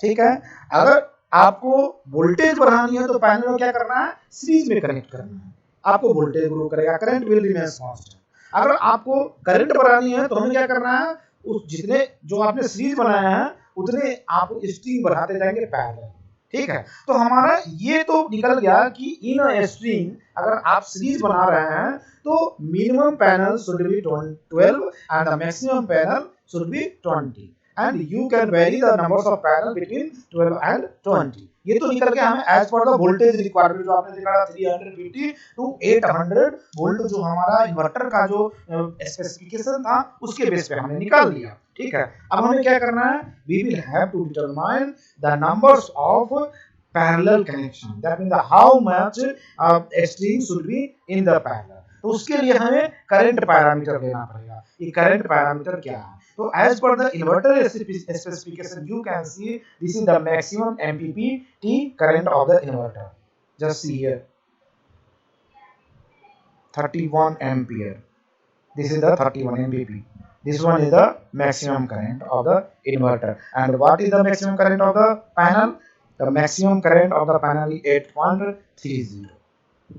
ठीक है, अगर आपको वोल्टेज बढ़ानी है तो पैनल को क्या करना है, सीरीज में कनेक्ट करना है, आपको वोल्टेज ग्रो करेगा, करंट विल रिमेन कांस्टेंट। अगर आपको करंट बढ़ानी है तो हमें क्या करना है, उस जितने जो आपने सीरीज बनाया है उतने आप स्ट्रिंग बढ़ाते जाएंगे पैरेलल। ठीक है, तो हमारा ये तो निकल गया कि इन अ स्ट्रिंग अगर आप सीरीज बना रहे हैं तो minimum panel should be 12 and the maximum panel should be 20 and you can vary the numbers of panel between 12 and 20। ये तो निकल गया हमें as per the voltage requirement, जो आपने देखा 350 टू 800 वोल्ट जो हमारा इन्वर्टर का जो स्पेसिफिकेशन था उसके बेस पे हमने निकाल लिया। ठीक है, अब हमें क्या करना है, we will have to determine the numbers of parallel connection, that means how much string should be in the parallel. तो उसके लिए हमें करंट पैरामीटर लेना पड़ेगा। ये करंट पैरामीटर क्या है, तो as per the inverter specification you can see this is the maximum MPPT current of the inverter, just see here 31 ampere, this is the 31 MPP, this one is the maximum current of the inverter। and what is the maximum current of the panel, the maximum current of the panel is 8.30,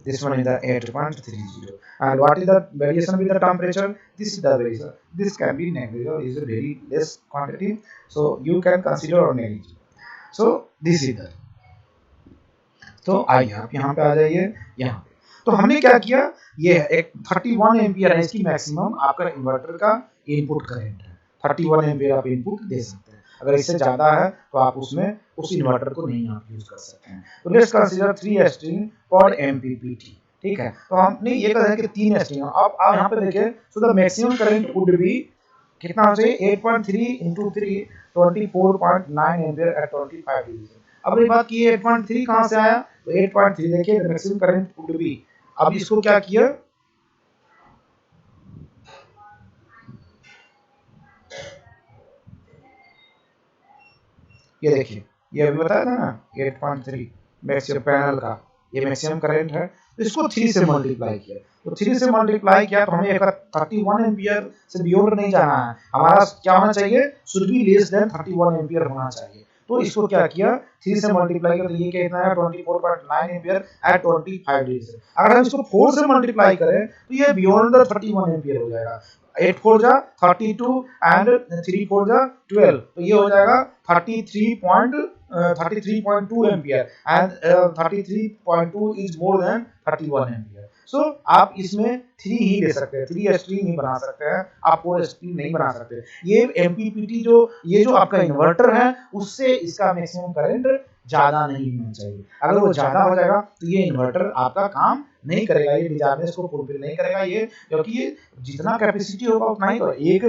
this one is the 8.30। and what is the variation with the temperature, this is the variation, this can be negligible, is a very less quantity, so you can consider or negligible, so this is the। तो आइए आप यहाँ पे आ जाइए, यहाँ पे तो हमने क्या किया, ये एक 31 एम्पियर है इसकी मैक्सिमम आपका इन्वर्टर का इनपुट करंट है, 31 एम्पियर आप इनपुट दे सकते हैं। अगर इससे ज्यादा है तो आप उसमें उस इन्वर्टर को नहीं आप यूज कर सकते हैं। तो लेट्स कंसीडर 3 स्ट्रिंग पर एमपीपीटी। ठीक है, तो हमने ये कहा है कि 3 स्ट्रिंग। अब आप यहाँ पे देखिए, so the maximum current would be कितना हो चाहिए, 8.3 into 3 24.9 एम्पियर एट 25 डिग्री। अब ये बात की 8.3 कहाँ से आया, तो 8.3 देखिए मैक्सिमम करंट वुड बी। अब इसको क्या किया, ये देखिए, ये अभी बताया था ना 8.3 मैक्सिमम पैनल का ये मैक्सिमम करंट है, तो इसको 3 से मल्टीप्लाई किया, तो 3 से मल्टीप्लाई किया तो हमें एक 31 एम्पियर से बियॉन्ड नहीं जाना है, हमारा क्या होना चाहिए, should be less than 31 ampere होना चाहिए। तो इसको क्या किया, 3 से मल्टीप्लाई किया, तो ये कितना है 24.9 एम्पियर एट 25 डिग्री से। अगर हम इसको 4 से मल्टीप्लाई करें तो ये बियॉन्ड द 31 एम्पियर हो जाएगा। 8 4 जा 32 एंड 3 4 जा 12, तो ये हो जाएगा 33.2 ampere and 33.2 is more than 31 ampere. So आप इसमें 3 ही ले सकते हैं, 3 स्ट्रिंग ही बना सकते हैं, आप 4 स्ट्रिंग नहीं बना सकते। ये एमपीपीटी जो ये जो आपका इन्वर्टर है उससे इसका मैक्सिमम करंट ज्यादा नहीं होना चाहिए। अगर वो ज्यादा हो जाएगा तो ये इन्वर्टर आपका काम नहीं करेगा, ये डिजाइन इसको फुलफिल नहीं करेगा ये, क्योंकि ये जितना कैपेसिटी होगा उतना ही, तो एक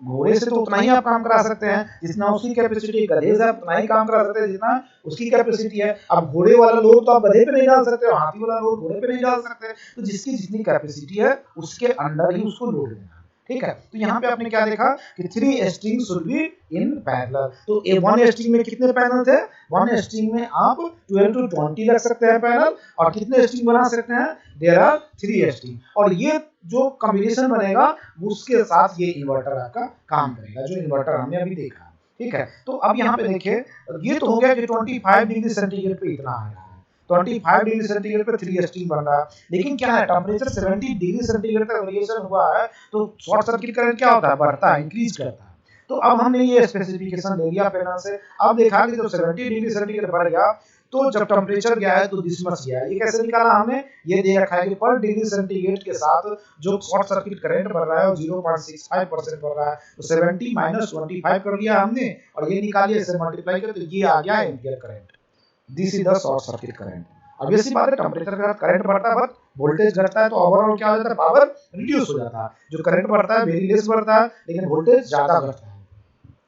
घोड़े से तो उतना ही आप काम करा सकते हैं जितना उसकी कैपेसिटी, गधे से आप उतना ही काम करा सकते हैं जितना उसकी कैपेसिटी है। अब घोड़े वाला लोड तो आप गधे पे नहीं डाल सकते हो, हाथी वाला लोड घोड़े पे नहीं डाल सकते, तो जिसकी जितनी कैपेसिटी है उसके अंडर ही उसको लोड देना, ठीक है। तो यहाँ पे आपने क्या देखा कि 3 string should be in parallel. तो ए 1 स्ट्रिंग में कितने पैनल थे, 1 स्ट्रिंग में आप 12 to 20 रख सकते हैं पैनल, और कितने स्ट्रिंग बना सकते हैं, देयर आर 3 स्ट्रिंग, और ये जो कॉम्बिनेशन बनेगा उसके साथ ये इन्वर्टर आपका काम करेगा, जो इन्वर्टर हमने अभी देखा, ठीक है। तो अब यहाँ पे देखिए, ये तो हो गया कि 25 डिग्री सेंटीग्रेड पे इतना आ रहा है, 25 डिग्री सेंटीग्रेड पे 3 स्ट्रिंग बन रहा है, लेकिन क्या है, टेम्परेचर 70 डिग्री सेंटीग्रेड तक वेरिएशन हुआ है, तो शॉर्ट सर्किट करंट क्या होता है, बढ़ता है, इंक्रीज करता है। तो अब हमने ये स्पेसिफिकेशन ले लिया पैनल से, अब देखा कि जब 70 डिग्री सेंटीग्रेड बढ़ गया तो जब टेम्परेचर गया है तो दिसमस गया है। ये कैसे निकाला हमने, ये दे रखा है कि पर डिग्री सेंटीग्रेड के साथ जो शॉर्ट सर्किट करंट बढ़ रहा है वो 0.65% बढ़ रहा है, तो 70 माइनस 25 कर दिया हमने, और ये निकालिए, इसे मल्टीप्लाई कर, तो ये आ गया ampere current. This is the short circuit current. अब ऐसी बात है, टेम्परेचर के साथ करंट बढ़ता है बट वोल्टेज घटता है, तो ओवरऑल क्या हो जाता है, पावर रिड्यूस हो जाता है। जो करंट बढ़ता है वेरी लेस बढ़ता है, लेकिन वोल्टेज ज्यादा घटता है,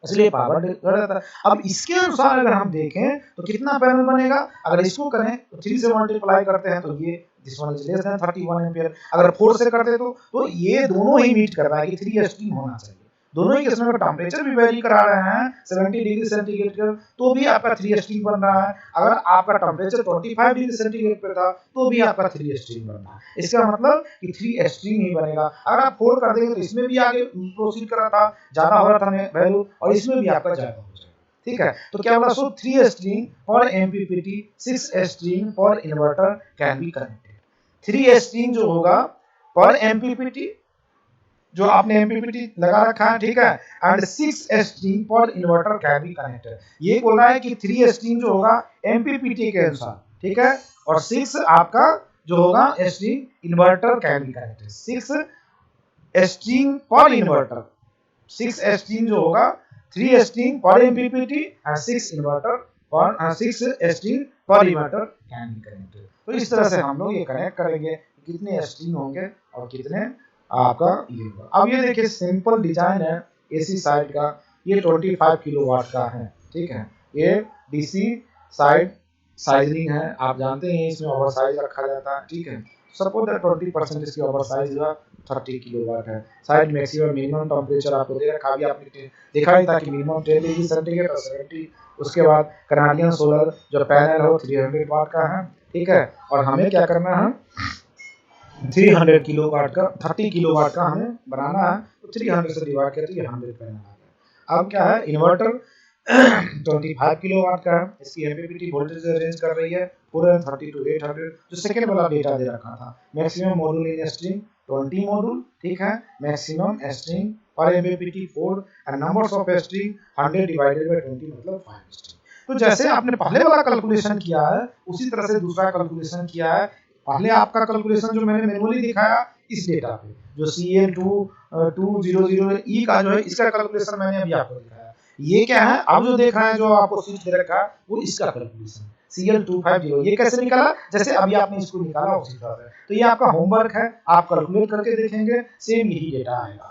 इसलिए पावर बढ़ जाता है। अब इसके अनुसार अगर हम देखें तो कितना पैनल बनेगा, अगर इसको करें तो 3 से मल्टीप्लाई करते हैं तो ये this one is less than 31 ampere, अगर 4 से करते तो ये दोनों ही मीट कर रहा है कि 3 स्ट्रिंग होना चाहिए। दोनों ही केस में टेम्परेचर भी वेरी करा रहे हैं 70 डिग्री सेंटीग्रेड तो भी आपका 3 स्ट्रिंग बन रहा है, अगर आपका टेम्परेचर 25 डिग्री सेंटीग्रेड पे था तो भी आपका 3 स्ट्रिंग बन रहा है। इसका मतलब कि 3 स्ट्रिंग ही बनेगा। अगर आप 4 कर देंगे तो इसमें भी आगे प्रोसीड कर रहा था, ज्यादा हो रहा था वैल्यू, और इसमें भी आपका ज्यादा हो जाएगा, ठीक है। तो क्या बोला, सो 3 string for MPPT, 6 string for inverter can be connected. 3 string जो होगा पर एमपीपीटी, जो आपने एमपीपीटी लगा रखा है, ठीक है, and 6 string for inverter can be connected. ये बोल रहा है कि 3 स्ट्रिंग जो होगा एमपीपीटी के अनुसार, ठीक है, और 6 आपका जो होगा string inverter can be connected. 6 string for inverter, 6 string जो होगा, 3 string for MPPT and 6 inverter for 6 string for inverter can be connected. तो इस तरह से हम लोग ये कनेक्ट करेंगे कितने स्ट्रिंग होंगे और कितने आपका ये होगा। अब ये देखिए सिंपल डिजाइन है एसी साइड का, ये 25 किलोवाट का है, ठीक है। ये डीसी साइड साइजिंग है, आप जानते हैं इसमें ओवर साइज रखा जाता है, ठीक है। सपोज दैट 20% इसकी ओवर साइज हुआ 30 किलोवाट है। साइड मैक्सिमम मिनिमम टेंपरेचर आपको दे रखा, अभी आपने देखा ही था कि मिनिमम 10 डिग्री सेंटीग्रेड और 70। उसके बाद कैनाडियन सोलर जो पैनल है वो 300 वाट का है, ठीक है, और हमें क्या करना है, 300 किलोवाट का, 30 किलोवाट का हमें बनाना है, तो 300 से डिवाइड करके 100 पैनल आ गया। अब क्या है, इन्वर्टर 25 किलोवाट का है, इसकी एमपीपीटी वोल्टेज रेंज कर रही है 430 to 800, जो सेकंड वाला डेटा दे रखा था। Maximum module in string 20 module, ठीक है, मैक्सिमम स्ट्रिंग पर MPPT 4 and numbers of string 100 divided by 20 मतलब 5 स्ट्रिंग। तो जैसे आपने पहले वाला कैलकुलेशन किया है उसी तरह से दूसरा कैलकुलेशन किया है। पहले आपका कैलकुलेशन जो मैंने मैनुअली दिखाया इस डेटा पे, जो CL2200E का जो है इसका कैलकुलेशन मैंने अभी आपको दिखाया। ये क्या है, अब जो देख रहे हैं जो आपको शीट दे रखा है वो इसका कैलकुलेशन CL250। ये कैसे निकाला, जैसे अभी आपने इसको निकाला उसी तरह से। तो ये आपका होमवर्क है, आप कैलकुलेट करके देखेंगे, सेम यही डेटा आएगा।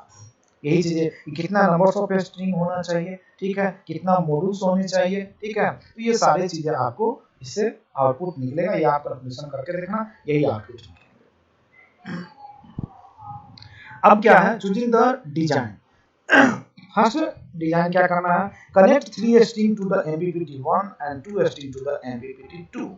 यही चीजें, कितना नंबर्स ऑफ स्ट्रिंग होना चाहिए, ठीक है, कितना मॉड्यूल्स होने चाहिए, ठीक है, तो ये सारी चीजें आपको इससे आउटपुट निकलेगा। ये आप कैलकुलेशन करके देखना, यही आउटपुट निकलेगा। अब क्या है, choosing the design. First design क्या करना है, connect 3 string to the MPPT1 and 2 string to the MPPT2।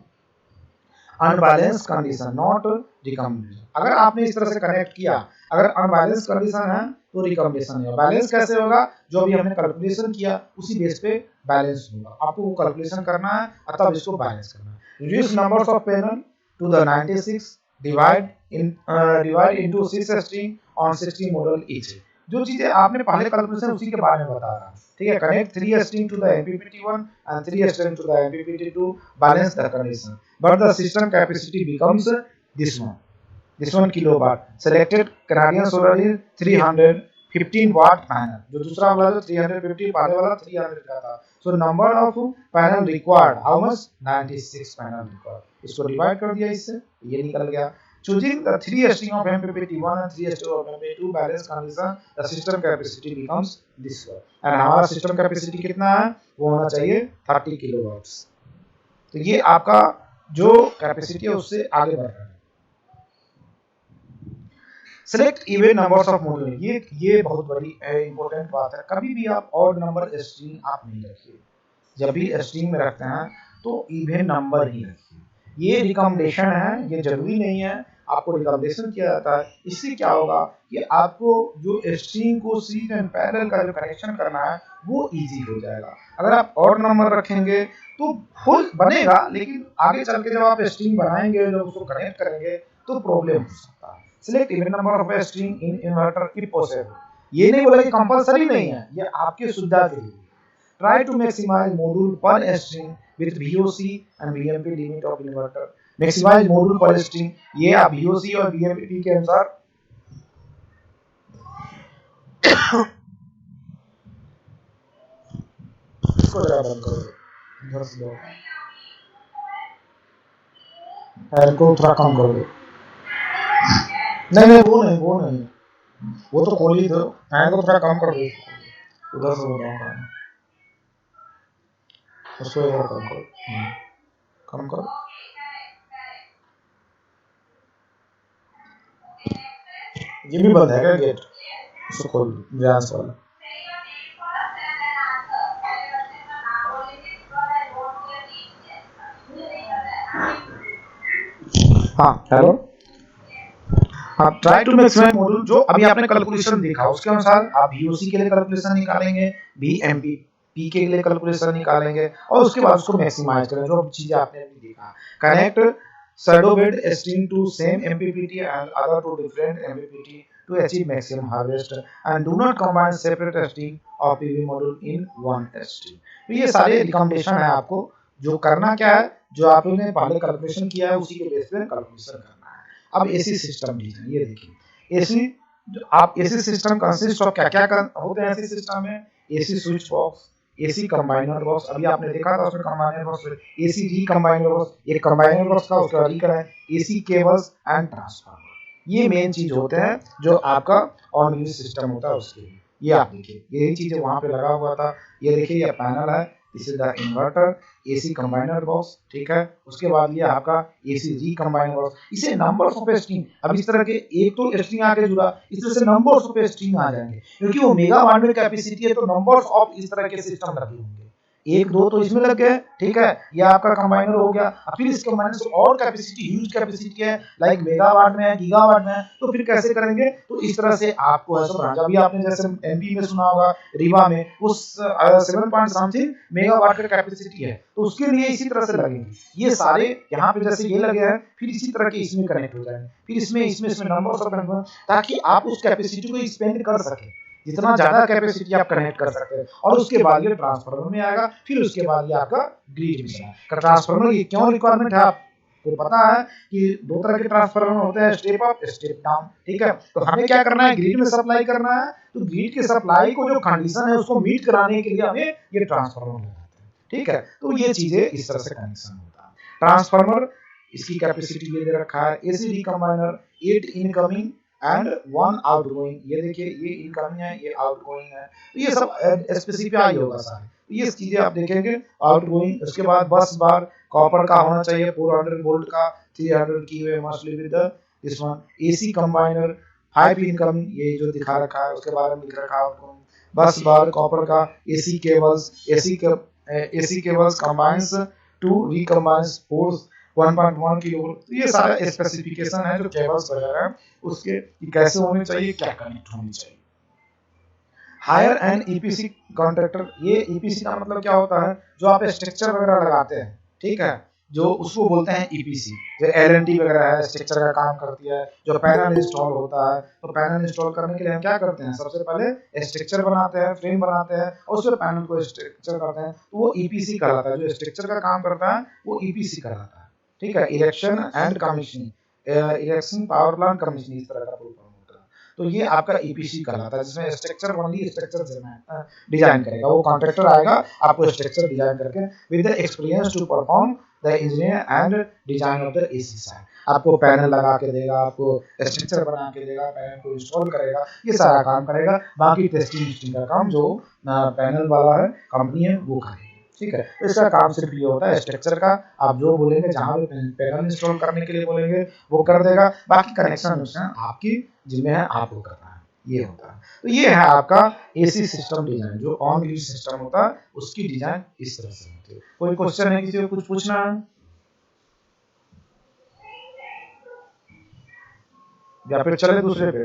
Unbalance condition not recommended. अगर आपने इस तरह से कनेक्ट किया, अगर अनबैलेंस कंडीशन है तो रिकमेंडेशन है। बैलेंस कैसे होगा, जो भी हमने कैलकुलेशन किया उसी बेस पे बैलेंस होगा। आपको वो कैलकुलेशन करना है और तब इसको बैलेंस करना है। Reduce numbers of panel to the 96, divide into 6 string on 60 model each. जो चीजें आपने पहले कैलकुलेशन उसी के बारे में बता रहा है, ठीक है। Connect 3 string to the MPPT1 and 3 string to the MPPT2, balance the condition, but the system capacity becomes this one kilowatt. Selected Canadian Solar is 315 watt panel, जो दूसरा वाला जो 350, पहले वाला 300 का था। So number of panel required, how much, 96 panel required। इसको divide कर दिया इससे, ये निकल गया Choosing the three string of MPPT1 and three string of MPPT2 balance condition, the system capacity becomes this one. And हमारा system capacity कितना है? वो होना चाहिए 30 किलोवाट्स। तो ये आपका जो कैपेसिटी है उससे आगे बढ़ रहा है। Select even numbers of module, ये बहुत बड़ी इंपॉर्टेंट बात है। कभी भी आप ऑड नंबर स्ट्रिंग आप नहीं रखिए, जब भी स्ट्रिंग में रखते हैं तो इवन नंबर ही रखिए। ये रिकमेंडेशन है, ये जरूरी नहीं है, आपको रिकमेंडेशन किया जाता है। इससे क्या होगा कि आपको जो स्ट्रिंग को सीरीज एंड पैरेलल का जो कनेक्शन करना है वो इजी हो जाएगा। अगर आप ऑड नंबर रखेंगे तो हो बनेगा, लेकिन आगे चल के जब आप स्ट्रिंग बनाएंगे, जब उसको कनेक्ट करेंगे तो प्रॉब्लम हो सकता है। Select even number of a string in inverter if possible, ये नहीं बोला कि कंपलसरी नहीं है, ये आपके सुविधा के लिए। Try to maximize module per string with VOC and BMP limit of inverter. Maximize module per string, ये आप VOC और BMP के अनुसार इसको जरा बंद करो, इधर से लो, पैर को थोड़ा कम कर दो। नहीं, वो नहीं, वो तो खोल ही दो, पैर को थोड़ा कम कर दो, उधर से बोल रहा हूँ, उसको इधर कम करो, कम करो। ये भी बंद है क्या गेट? उसको खोल दो, ब्रांच वाला। हाँ, हेलो। हाँ, ट्राई टू मैक्सिमाइज मॉड्यूल, जो अभी आपने कैलकुलेशन देखा उसके अनुसार आप VOC के लिए कैलकुलेशन निकालेंगे, BMP के लिए कैलकुलेशन निकालेंगे और उसके बाद उसको मैक्सिमाइज करें, जो चीजें आपने अभी देखा। Connect shadow bed string to same MPPT and other to different MPPT to achieve maximum harvest and do not combine separate string of PV module in one string। तो ये सारे रिकमेंडेशन है आपको, जो करना क्या है, जो आपने पहले कैलकुलेशन किया है उसी के बेस पे कैलकुलेशन करना है। अब AC सिस्टम डिजाइन, ये देखिए AC, आप AC सिस्टम कंसिस्ट ऑफ क्या क्या होते हैं AC सिस्टम में? AC switch box, AC combiner box, अभी आपने देखा था उसमें कंबाइनर बॉक्स, AC रिकंबाइनर बॉक्स, ये कंबाइनर बॉक्स का उसका रिकन है, AC केबल्स एंड ट्रांसफार्मर। ये मेन चीज होते हैं जो आपका ऑन यूज सिस्टम होता है उसके लिए। ये आप देखिए, यही चीजें वहां पे लगा हुआ था। ये देखिए, ये पैनल है, this is the inverter, AC combiner box, ठीक है। उसके बाद ये आपका AC रिकंबाइनर बॉक्स। इसे नंबर्स ऑफ स्ट्रिंग, अब इस तरह के एक तो स्ट्रिंग आके जुड़ा, इस तरह से नंबर्स ऑफ स्ट्रिंग आ जाएंगे, क्योंकि वो मेगावाट में कैपेसिटी है, तो नंबर्स ऑफ इस तरह के सिस्टम लगे होंगे। एक दो तो इसमें लग गए, ठीक है, ये आपका कंबाइनर हो गया। फिर इस कंबाइनर से और कैपेसिटी, ह्यूज कैपेसिटी है, लाइक मेगावाट में है, गीगावाट में है, तो फिर कैसे करेंगे? तो इस तरह से आपको ऐसा बनाना। अभी आपने जैसे MP में सुना होगा, रीवा में उस 7 पॉइंट समथिंग मेगावाट का कैपेसिटी है, तो उसके लिए इसी तरह से लगेंगे। ये सारे यहाँ पे जैसे ये लगे हैं, फिर इसी तरह के इसमें कनेक्ट हो जाएंगे, फिर इसमें नंबर्स ऑफ, ताकि आप उस कैपेसिटी को स्पेंड कर सके, जितना ज्यादा कैपेसिटी आप कनेक्ट कर सकते हैं। और उसके बाद ये ट्रांसफार्मर में आएगा, फिर उसके बाद ये आपका ग्रिड में आएगा। ट्रांसफार्मर की क्यों रिक्वायरमेंट है आपको पता है कि दो तरह के ट्रांसफार्मर होते हैं, स्टेप अप, स्टेप डाउन, ठीक है। तो हमें क्या करना है, ग्रिड में सप्लाई करना है, तो ग्रिड के सप्लाई को जो कंडीशन है उसको मीट कराने के लिए हमें ये ट्रांसफार्मर लगाते हैं, ठीक है। तो ये चीजें इस तरह से कनेक्शन होता है। ट्रांसफार्मर, इसकी कैपेसिटी ये दे रखा है। AC रिकंबाइनर 8 इनकमिंग एंड 1 आउटगोइंग, ये देखिए, ये इनकमिंग है, ये आउटगोइंग है, तो ये सब स्पेसिफाई होगा सारे, तो ये चीजें आप देखेंगे आउटगोइंग। उसके बाद बस बार कॉपर का होना चाहिए, 400 वोल्ट का, 300 की वे must with this one. AC combiner 5 incoming, ये जो दिखा रखा है उसके बारे में लिख रखा है। बस बार कॉपर का, AC cables combines to recombines force 1.1 kilo. तो ये सारा स्पेसिफिकेशन है जो केबल्स वगैरह है उसके, कैसे होने चाहिए, क्या कनेक्ट होने चाहिए। हायर एंड EPC कॉन्ट्रैक्टर, ये EPC का मतलब क्या होता है, जो आप स्ट्रक्चर वगैरह लगाते हैं, ठीक है, जो उसको बोलते हैं EPC। जो L&T वगैरह है, स्ट्रक्चर का काम करती है। जो पैनल इंस्टॉल होता है, तो पैनल इंस्टॉल करने के लिए हम क्या करते हैं, सबसे पहले स्ट्रक्चर बनाते हैं, फ्रेम बनाते हैं, और उसके पैनल को स्ट्रक्चर करते हैं, तो वो EPC कहलाता है। जो स्ट्रक्चर का काम करता है वो EPC कहलाता है, ठीक है। Erection and commissioning, erection, power plant commissioning, इस तरह का प्रोग्राम होता है। तो ये आपका EPC कहलाता है, जिसमें स्ट्रक्चर ओनली स्ट्रक्चर डिजाइन करेगा। वो कॉन्ट्रैक्टर आएगा, आपको स्ट्रक्चर डिजाइन करके with the experience to perform the engineer and design of the AC side. आपको पैनल लगा के देगा, आपको स्ट्रक्चर बना के देगा, पैनल को इंस्टॉल करेगा, ये सारा काम करेगा। बाकी टेस्टिंग का काम जो पैनल वाला है, कंपनी है, वो करेगी। ठीक है, तो इसका काम सिर्फ ये होता है स्ट्रक्चर का। आप जो बोलेंगे, जहाँ भी पैनल इंस्टॉल करने के लिए बोलेंगे वो कर देगा। बाकी कनेक्शन आपकी जिम्मे है, आपको करना है, ये होता है। तो ये है आपका एसी सिस्टम डिजाइन, जो ऑन ग्रिड सिस्टम होता है उसकी डिजाइन इस तरह से होती है। कोई क्वेश्चन है, किसी को कुछ पूछना है या फिर चले दूसरे पे?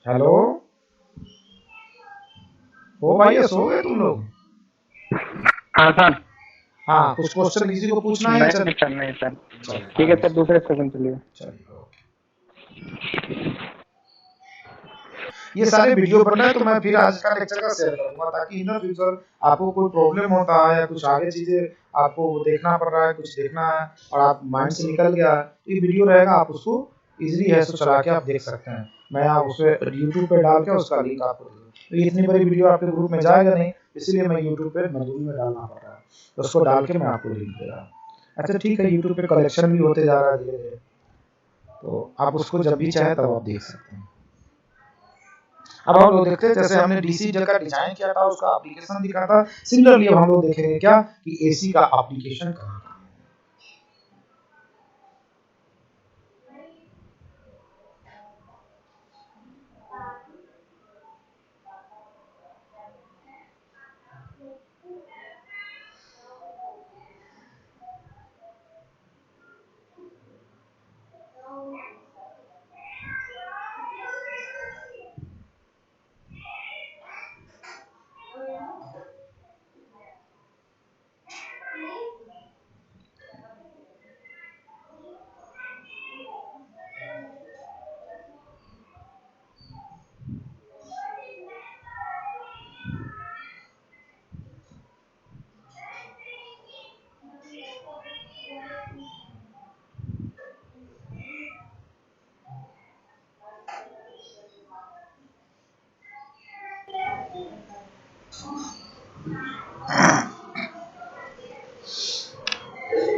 हेलो, हो भाई, सो गए तुम लोग? हाँ सर। हाँ, कुछ क्वेश्चन किसी को पूछना है? नहीं सर। ठीक है सर, दूसरे सेकंड चलिए। चलिए, ये सारे वीडियो बन रहे हैं तो मैं फिर आज का लेक्चर का शेयर करूंगा, ताकि इन द फ्यूचर आपको कोई प्रॉब्लम होता है या कुछ आगे चीजें आपको देखना पड़ रहा है, कुछ देखना है और आप माइंड से निकल गया है, तो ये वीडियो रहेगा, आप उसको इजीली है तो चला के आप देख सकते हैं। मैं आप उसे यूट्यूब पे डाल के उसका लिंक आपको दे दूँ, तो ये इतनी बड़ी वीडियो आपके ग्रुप में जाएगा नहीं, इसीलिए मैं यूट्यूब पे मजबूरी में डालना पड़ रहा है, तो उसको डाल के मैं आपको लिंक दे रहा हूँ। अच्छा ठीक है, यूट्यूब पे कलेक्शन भी होते जा रहा है धीरे धीरे, तो आप उसको जब भी चाहे तब आप देख सकते हैं। अब हम लोग देखते हैं, जैसे हमने डीसी का डिजाइन किया था, उसका एप्लीकेशन दिखा था, सिमिलरली हम लोग देखेंगे क्या कि एसी का एप्लीकेशन कहाँ कहाँ है।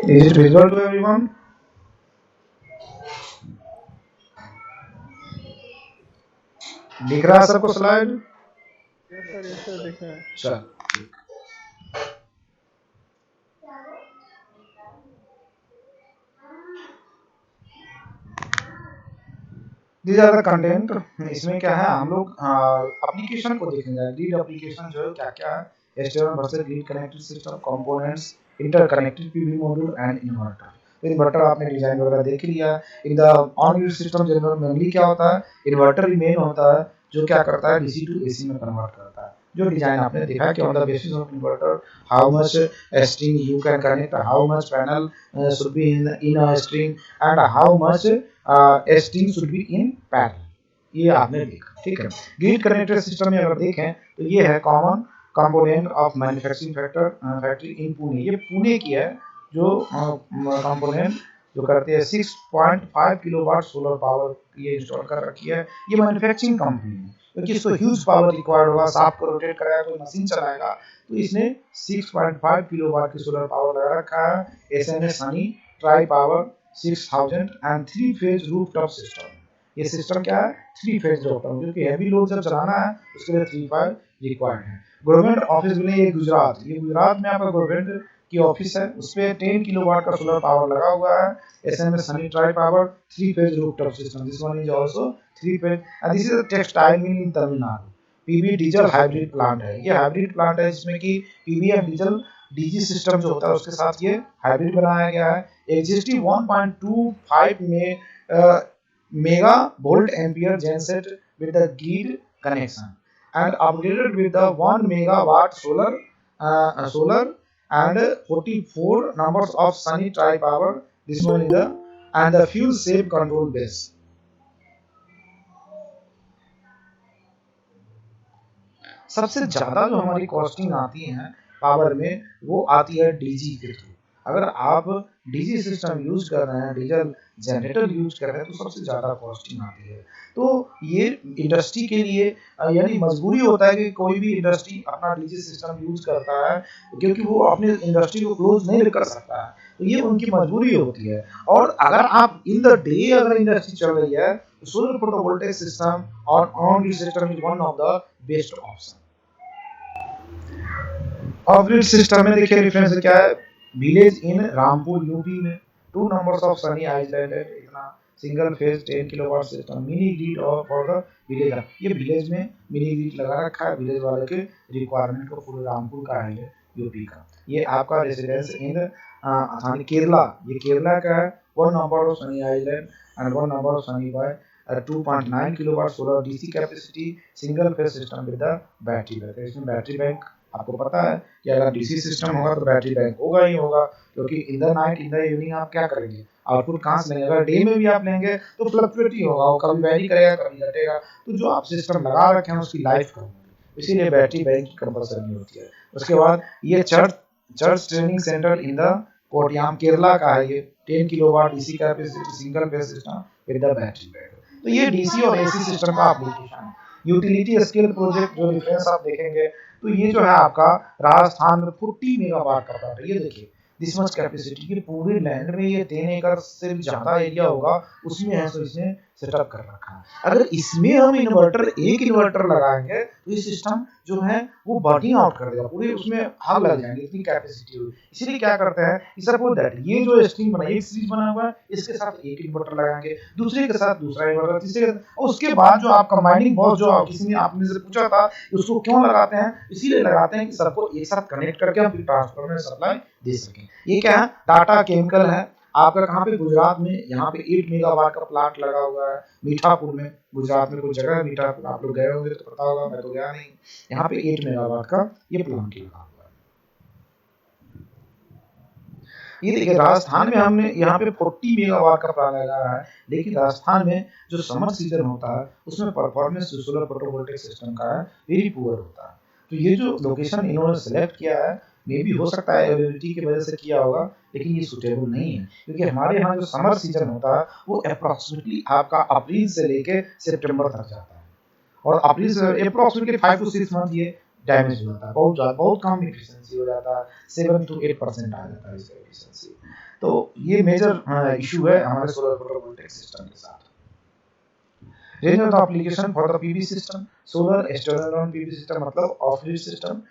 Is it visible to everyone? दिख रहा है सबको स्लाइड? यस सर दिख रहा है। चल, these are the content। इसमें क्या है, हम लोग एप्लीकेशन को देखेंगे। ग्रिड एप्लीकेशन जो है क्या क्या है, external versus grid connected system, components, interconnected PV module and inverter. तो इन्वर्टर आपने डिजाइन वगैरह देख लिया। इन the on grid system general mainly क्या होता है, इन्वर्टर ही मेन होता है, जो क्या करता है, डीसी टू एसी में कन्वर्ट करता है। जो डिजाइन आपने देखा कि on the basis of inverter how much string you can connect, how much panel should be in a string and how much string should be in parallel, ये आपने देखा। ठीक है, ग्रिड कनेक्टेड सिस्टम में अगर देखें तो ये है common component of manufacturing factory in Pune. ये पुणे की है जो कंपोनेंट जो करते हैं 6.5 किलोवाट सोलर पावर ये इंस्टॉल कर रखी है। ये मैन्युफैक्चरिंग कंपनी है, क्योंकि इसको ह्यूज पावर रिक्वायर्ड होगा, सांप को रोटेट कराएगा, कोई मशीन चलाएगा, तो इसने 6.5 किलोवाट की सोलर पावर लगा रखा है। SMS Sunny try power 6000 and 3 phase rooftop system. ये सिस्टम क्या है, 3 फेज रूफटॉप, क्योंकि हैवी लोड जब चलाना है उसके लिए 3 फेज रिक्वायर्ड है। गवर्नमेंट ऑफिस में ये गुजरात में आपका गवर्नमेंट की ऑफिस है, उस पे 10 किलोवाट का सोलर पावर लगा हुआ है। SMS Sunny try power 3 phase rooftop system, this one is also 3 phase and this is a textile mill in Tamil Nadu. PV diesel hybrid plant है, ये हाइब्रिड प्लांट है जिसमें कि PV and diesel DG system जो होता है उसके साथ ये हाइब्रिड बनाया गया है। एग्जिस्टिंग 1.25 में mega volt ampere genset with the grid connection and upgraded with the 1 megawatt solar and 44 numbers of sunny tri power, this one is the and the fuel safe control base। सबसे ज्यादा जो हमारी costing आती है power में वो आती है डीजी के थ्रू। अगर आप डीजी सिस्टम यूज कर रहे हैं, डीजल जनरेटर यूज कर रहे हैं तो सबसे ज़्यादा कॉस्टिंग आती है। तो ये इंडस्ट्री के लिए यानी मजबूरी होता है कि कोई भी इंडस्ट्री अपना डीजी सिस्टम यूज करता है, क्योंकि वो अपनी इंडस्ट्री को क्लोज नहीं कर सकता है, तो ये उनकी मजबूरी होती है। और अगर आप इन द डे अगर इंडस्ट्री चल रही है तो सोलर फोटोवोल्टेक सिस्टम और on grid system is one of the best option. Of grid system में देखिए रेफरेंस क्या है, विलेज इन रामपुर यूपी में 2 नंबर्स ऑफ सनी आइलैंड है, इतना single phase 10 kilowatt system mini grid और फॉर द विलेज। ये विलेज में मिनी ग्रिड लगा रखा है, विलेज वाले के रिक्वायरमेंट को पूरे रामपुर का है यूपी का। ये आपका रेजिडेंस इन केरला, ये केरला का है। 1 number of sunny island and 1 number of sunny by 2.9 kilowatt solar DC capacity single phase system with the battery back. इसमें बैटरी बैंक आपको पता है कि अगर डीसी सिस्टम होगा तो बैटरी बैंक होगा ही होगा, क्योंकि in the night in the evening आप क्या करेंगे, आउटपुट कहाँ से लेंगे। अगर डे में भी आप लेंगे तो फ्लक्चुएट ही होगा, वो कभी वैरी करेगा कभी घटेगा। तो जो आप सिस्टम लगा रखे हैं उसकी लाइफ कम होगी, इसीलिए बैटरी बैंक की कंपलसरी होती है। उसके बाद ये church training centre in the Kottayam Kerala का है, ये 10 kilowatt DC capacity single phase system with the battery bank. तो ये डीसी और एसी सिस्टम का एप्लीकेशन है। यूटिलिटी स्केल प्रोजेक्ट जो डिफरेंस आप देखेंगे तो ये जो है आपका राजस्थान में 40 मेगावाट का प्लांट है। ये देखिए दिस मच कैपेसिटी की पूरे लैंड में ये 3 एकड़ से भी ज्यादा एरिया होगा उसमें है, तो इसने सेटअप कर रखा है। अगर इसमें हम एक इन्वर्टर लगाएंगे तो ये सिस्टम जो है वो बर्निंग आउट कर देगा, पूरे उसमें आग लग जाएंगे, इतनी कैपेसिटी होगी। इसीलिए क्या करते हैं, सपोज दैट ये जो स्ट्रिंग बना एक सीरीज बना हुआ है, इसके साथ एक इन्वर्टर लगाएंगे, दूसरे के साथ दूसरा इन्वर्टर, तीसरे और उसके बाद जो आप कंबाइनिंग बॉक्स जो किसी ने आपने से पूछा था उसको क्यों लगाते हैं, इसीलिए लगाते हैं कि सबको एक साथ कनेक्ट करके हम ट्रांसफार्मर में सप्लाई दे सकें। ये क्या है, टाटा केमिकल है आपका, कहाँ पे, गुजरात में। यहाँ पे 8 मेगावाट का प्लांट लगा हुआ है मीठापुर में, गुजरात में कुछ जगह है मीठापुर, आप लोग गए होंगे तो पता होगा, मैं तो गया नहीं। यहाँ पे 8 मेगावाट का ये प्लांट लगा हुआ है। ये देखिए राजस्थान में हमने यहाँ पे 40 मेगावाट का प्लांट लगाया है, लेकिन राजस्थान में जो समर सीजन होता है उसमें परफॉर्मेंस सोलर फोटोवोल्टेक सिस्टम का है वेरी पुअर होता है। तो ये जो लोकेशन इन्होंने सेलेक्ट किया है मे भी हो सकता है अवेलेबिलिटी की वजह से किया होगा, लेकिन ये सुटेबल नहीं है, क्योंकि हमारे यहाँ जो समर सीजन होता है वो अप्रोक्सीमेटली आपका अप्रैल से लेके सितंबर तक जाता है, और अप्रैल से अप्रोक्सीमेटली 5 to 6 मंथ ये डैमेज हो जाता है, बहुत कम एफिशिएंसी हो जाता है, 7 to 8% आ जाता है इसका एफिशिएंसी। तो ये मेजर इशू है हमारे सोलर फोटोवोल्टेक सिस्टम के साथ। Range of the application for the PV system, solar standalone PV system मतलब off grid system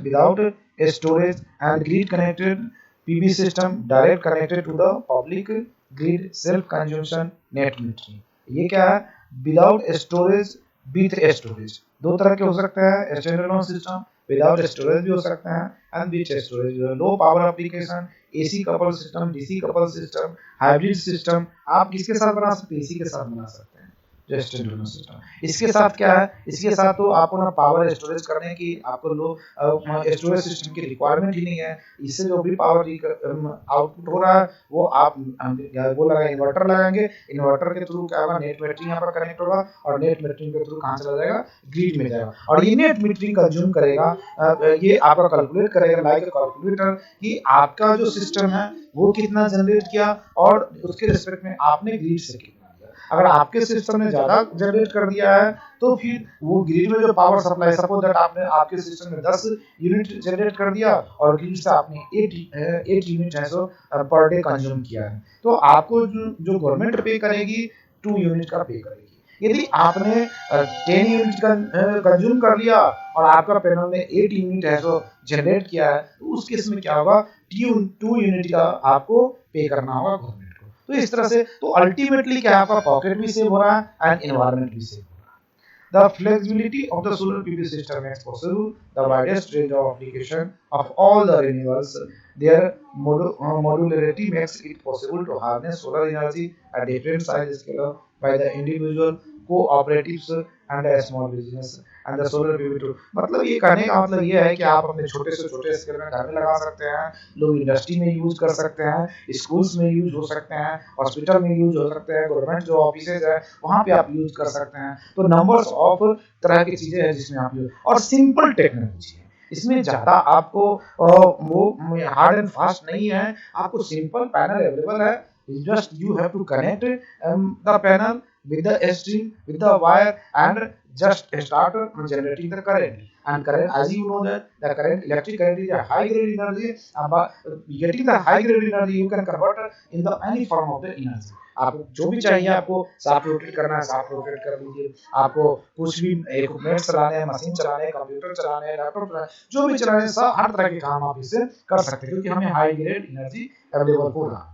without a storage and grid connected PV system direct connected to the public grid self consumption net metering। ये क्या है, without storage with storage, दो तरह के हो सकते हैं, स्टैंडअलोन सिस्टम विदाउट स्टोरेज भी हो सकते हैं and with storage. Low power application, AC couple system, DC couple system, hybrid system, आप किसके साथ बना सकते हैं, एसी के साथ बना सकते हैं जो स्टैंडअलोन सिस्टम। इसके साथ क्या है, इसके साथ तो आपको ना पावर स्टोरेज करने की आपको लो स्टोरेज सिस्टम की रिक्वायरमेंट ही नहीं है। इससे जो भी पावर आउटपुट हो रहा है वो आप वो लगा इन्वर्टर लगाएंगे, इन्वर्टर के थ्रू क्या होगा, नेट मीटरिंग यहाँ पर कनेक्ट होगा, और नेट मीटरिंग के थ्रू कहाँ चला जाएगा, ग्रिड में जाएगा, और ये नेट मीटरिंग कंज्यूम करेगा, ये आपका कैलकुलेट करेगा लाइक कैलकुलेटर कि आपका जो सिस्टम है वो कितना जनरेट किया और उसके रिस्पेक्ट में आपने ग्रिड से कितना। अगर आपके सिस्टम ने ज्यादा जनरेट कर दिया है तो फिर वो ग्रिड में जो पावर सप्लाई, सपोज दैट आपने आपके सिस्टम में 10 यूनिट जनरेट कर दिया और ग्रिड से आपने 8 यूनिट है सो पर डे कंज्यूम किया है, तो आपको जो गवर्नमेंट पे करेगी 2 यूनिट का पे करेगी। यदि आपने 10 यूनिट का कंज्यूम कर लिया और आपका पैनल ने 8 यूनिट है सो जनरेट किया है, तो उस केस में क्या होगा, 2 यूनिट का आपको पे करना होगा गवर्नमेंट। तो इस तरह से तो अल्टीमेटली क्या आपका पॉकेट भी सेव हो रहा है एंड एनवायरनमेंट भी सेव हो रहा है। The flexibility of the solar PV system makes possible the widest range of application of all the renewables. Their modularity makes it possible to harness solar energy at different size scale by the individual cooperatives and a small business and the solar PV too। मतलब ये कहने का मतलब ये है कि आप अपने छोटे से छोटे स्केल में घर में लगा सकते हैं, लोग इंडस्ट्री में यूज कर सकते हैं, स्कूल्स में यूज हो सकते हैं, हॉस्पिटल में यूज हो सकते हैं, गवर्नमेंट जो ऑफिसेज है वहाँ पे आप यूज कर सकते हैं। तो नंबर्स ऑफ तरह की चीजें हैं जिसमें आप यूज, और सिंपल टेक्नोलॉजी है, इसमें ज़्यादा आपको वो हार्ड एंड फास्ट नहीं है, आपको सिंपल पैनल अवेलेबल है। Just you have to connect the panel with the string, with the wire, and just start generating the current. And current, as you know that the current, electric current is a high grade energy. Getting the high grade energy, you can convert in the any form of the energy. आपको जो भी चाहिए, आपको soft rotate करना है, soft rotate कर लीजिए। आपको कुछ भी इक्विपमेंट चलाने हैं, मशीन चलाने हैं, कंप्यूटर चलाने हैं, लैपटॉप चलाने हैं, जो भी चलाने हैं, सब हर तरह के काम आप इससे कर सकते हैं, क्योंकि हमें हाई ग्रेड एनर्जी अवेलेबल हो रहा है।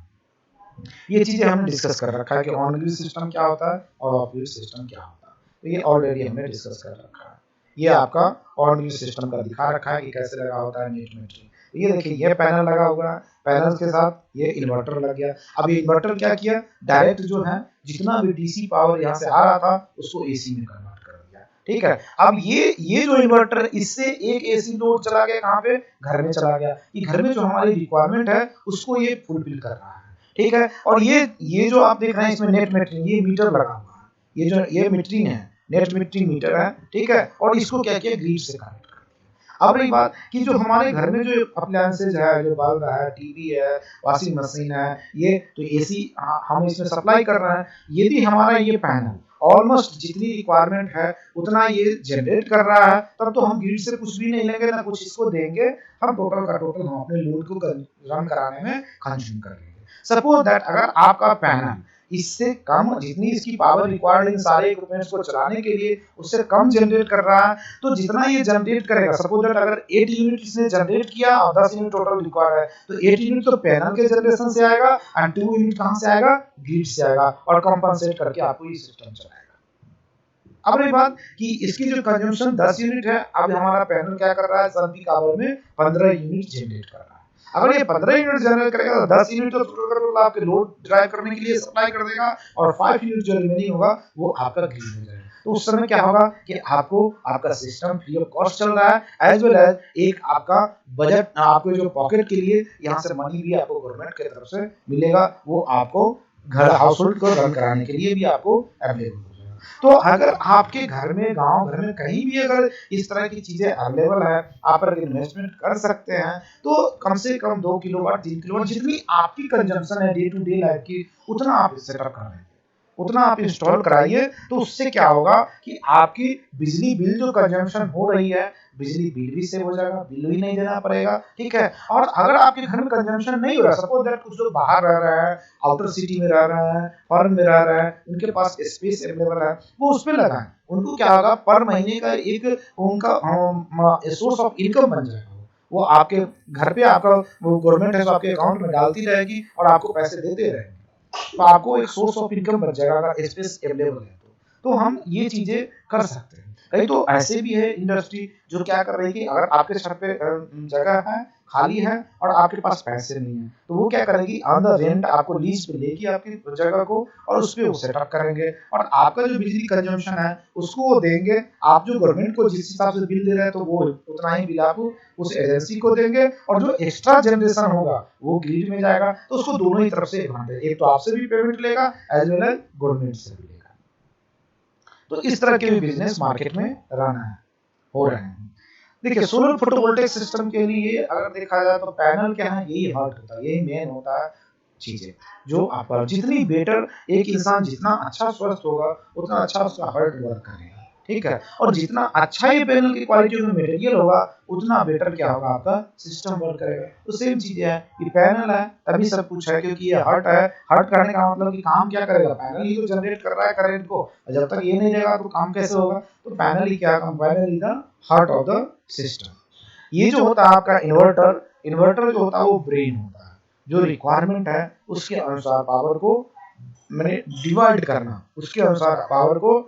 ये चीजें हमने डिस्कस कर रखा है कि ऑन ग्रिड सिस्टम क्या होता है और ऑफ ग्रिड सिस्टम क्या होता है, तो ये ऑलरेडी हमने डिस्कस कर रखा है। ये आपका ऑन ग्रिड सिस्टम का दिखा रखा है कि कैसे लगा होता है नेट मीटरिंग। तो ये देखिए, ये पैनल लगा हुआ है, पैनल के साथ ये इन्वर्टर लग गया। अब इन्वर्टर क्या किया, डायरेक्ट जो है जितना भी डीसी पावर यहाँ से आ रहा था उसको एसी में कन्वर्ट कर दिया। ठीक है, अब ये जो इन्वर्टर, इससे एक एसी लोड चला गया कहाँ पे, घर में चला गया। कि घर में जो हमारी रिक्वायरमेंट है उसको ये फुलफिल कर रहा है। ठीक है, और ये जो आप देख रहे हैं इसमें नेट मीटरिंग, ये मीटर लगा हुआ है, ये मीटरिंग है, नेट मीटरिंग मीटर है। ठीक है, और इसको क्या किया, ग्रिड से कनेक्ट कर दिया। अब रही बात कि जो हमारे घर में जो अप्लायंसेज है, जो बल्ब है, टीवी है, वॉशिंग मशीन है, ये तो एसी हम इसमें सप्लाई कर रहे हैं। यदि हमारा ये पैनल ऑलमोस्ट जितनी रिक्वायरमेंट है उतना ये जनरेट कर रहा है, तब तो हम ग्रिड से कुछ भी नहीं लेंगे ना कुछ इसको देंगे, हम टोटल का टोटल हम अपने लोड को रन कराने में कंज्यूम कर लेंगे। सपोज दैट अगर आपका पैनल इससे कम, जितनी इसकी पावर रिक्वायर्ड इन सारे इक्विपमेंट्स को चलाने के लिए, उससे कम जनरेट कर रहा है, तो जितना ये जनरेट करेगा, सपोज दैट अगर 8 यूनिट इसने जनरेट किया और 10 यूनिट टोटल रिक्वायर्ड है, तो 8 यूनिट तो पैनल के जनरेशन से आएगा एंड 2 यूनिट कहां से आएगा, ग्रिड से आएगा, और कंपनसेट करके आपको ये सिस्टम चलाएगा। अब रही बात कि इसकी जो कंजम्पशन 10 यूनिट है, अब हमारा पैनल क्या कर रहा है, सन की पावर में 15 यूनिट जनरेट कर रहा है। अगर ये 15 यूनिट जनरेट करेगा तो 10 यूनिट तो टोटल आपके लोड ड्राइव करने के लिए सप्लाई कर देगा, और 5 यूनिट जो रिमेनिंग होगा वो आपका ग्रिड में जाएगा। तो उस समय क्या होगा कि आपको आपका सिस्टम फ्री ऑफ कॉस्ट चल रहा है, एज वेल एज एक आपका बजट, आपको जो पॉकेट के लिए यहाँ से मनी भी आपको गवर्नमेंट की तरफ से मिलेगा, वो आपको घर हाउस होल्ड को रन कराने के लिए भी आपको अवेलेबल हो जाएगा। तो अगर आपके घर में, गांव घर में कहीं भी अगर इस तरह की चीजें अवेलेबल है, आप अगर इन्वेस्टमेंट कर सकते हैं, तो कम से कम 2 किलोवाट 3 किलोवाट जितनी आपकी कंजम्पशन है डे टू डे लाइफ की, उतना आप सेटअप कर लेंगे, उतना आप इंस्टॉल कराइए। तो उससे क्या होगा कि आपकी बिजली बिल जो कंजम्पशन हो रही है, बिजली बिल भी सेव हो जाएगा, बिल भी नहीं देना पड़ेगा। ठीक है, और अगर आपके घर में कंजम्पशन नहीं हो रहा, सपोज दैट कुछ लोग बाहर रह रहे हैं, आउटर सिटी में रह रहे हैं, फॉरेन में रह रहे हैं, उनके पास स्पेस अवेलेबल है, वो उस पे लगाएं। उनको क्या होगा, पर महीने का एक उनका सोर्स ऑफ इनकम बन जाएगा। वो आपके घर पे आपका वो गवर्नमेंट है, तो आपके अकाउंट में डालती रहेगी और आपको पैसे देते रहेंगे, तो आपको एक सोर्स ऑफ इनकम बन जाएगा अगर स्पेस अवेलेबल है तो हम ये चीजें कर सकते हैं। कई तो ऐसे भी है इंडस्ट्री जो क्या कर रही है कि अगर आपके सर पे जगह है, खाली है, और आपके पास पैसे नहीं है, तो वो क्या करेगी, ऑन द रेंट आपको लीज पे लेगी आपकी जगह को, और उस पे वो सेटअप करेंगे, और आपका जो बिजली कंजम्पशन है उसको वो देंगे। आप जो गवर्नमेंट को जिस हिसाब से बिल दे रहे हैं, तो वो उतना ही बिल आप उस एजेंसी को देंगे, और जो एक्स्ट्रा जनरेशन होगा वो ग्रिड में जाएगा। तो उसको दोनों ही तरफ से एडवांटेज, एक तो आपसे भी पेमेंट लेगा एज वेल एज गवर्नमेंट से भी लेगा। तो इस तरह के भी बिजनेस मार्केट में रन है, हो रहे हैं। देखिए, सोलर फोटोवोल्टेक सिस्टम के लिए अगर देखा जाए तो पैनल क्या है, यही हार्ट होता है, यही मेन होता है चीजें, जो आपका जितनी बेटर एक इंसान जितना अच्छा स्वस्थ होगा, उतना अच्छा उसका हार्ट वर्क करेगा। ठीक है, और जितना अच्छा ये पैनल की क्वालिटी में मटेरियल होगा, उतना बेटर क्या होगा, आपका सिस्टम वर्क करेगा। तो सेम चीज है, ये पैनल है तभी सब कुछ है, क्योंकि ये हार्ट है। हार्ट करने का मतलब कि काम क्या करेगा, पैनल ही तो जनरेट कर रहा है करंट को, जब तक ये नहीं रहेगा तो काम कैसे होगा। तो पैनल ही क्या काम, panel is the heart of the system. ये जो होता है आपका इन्वर्टर, इन्वर्टर जो होता है वो ब्रेन होता है, जो रिक्वायरमेंट है उसके अनुसार पावर को मैंने डिवाइड करना, उसके अनुसार पावर को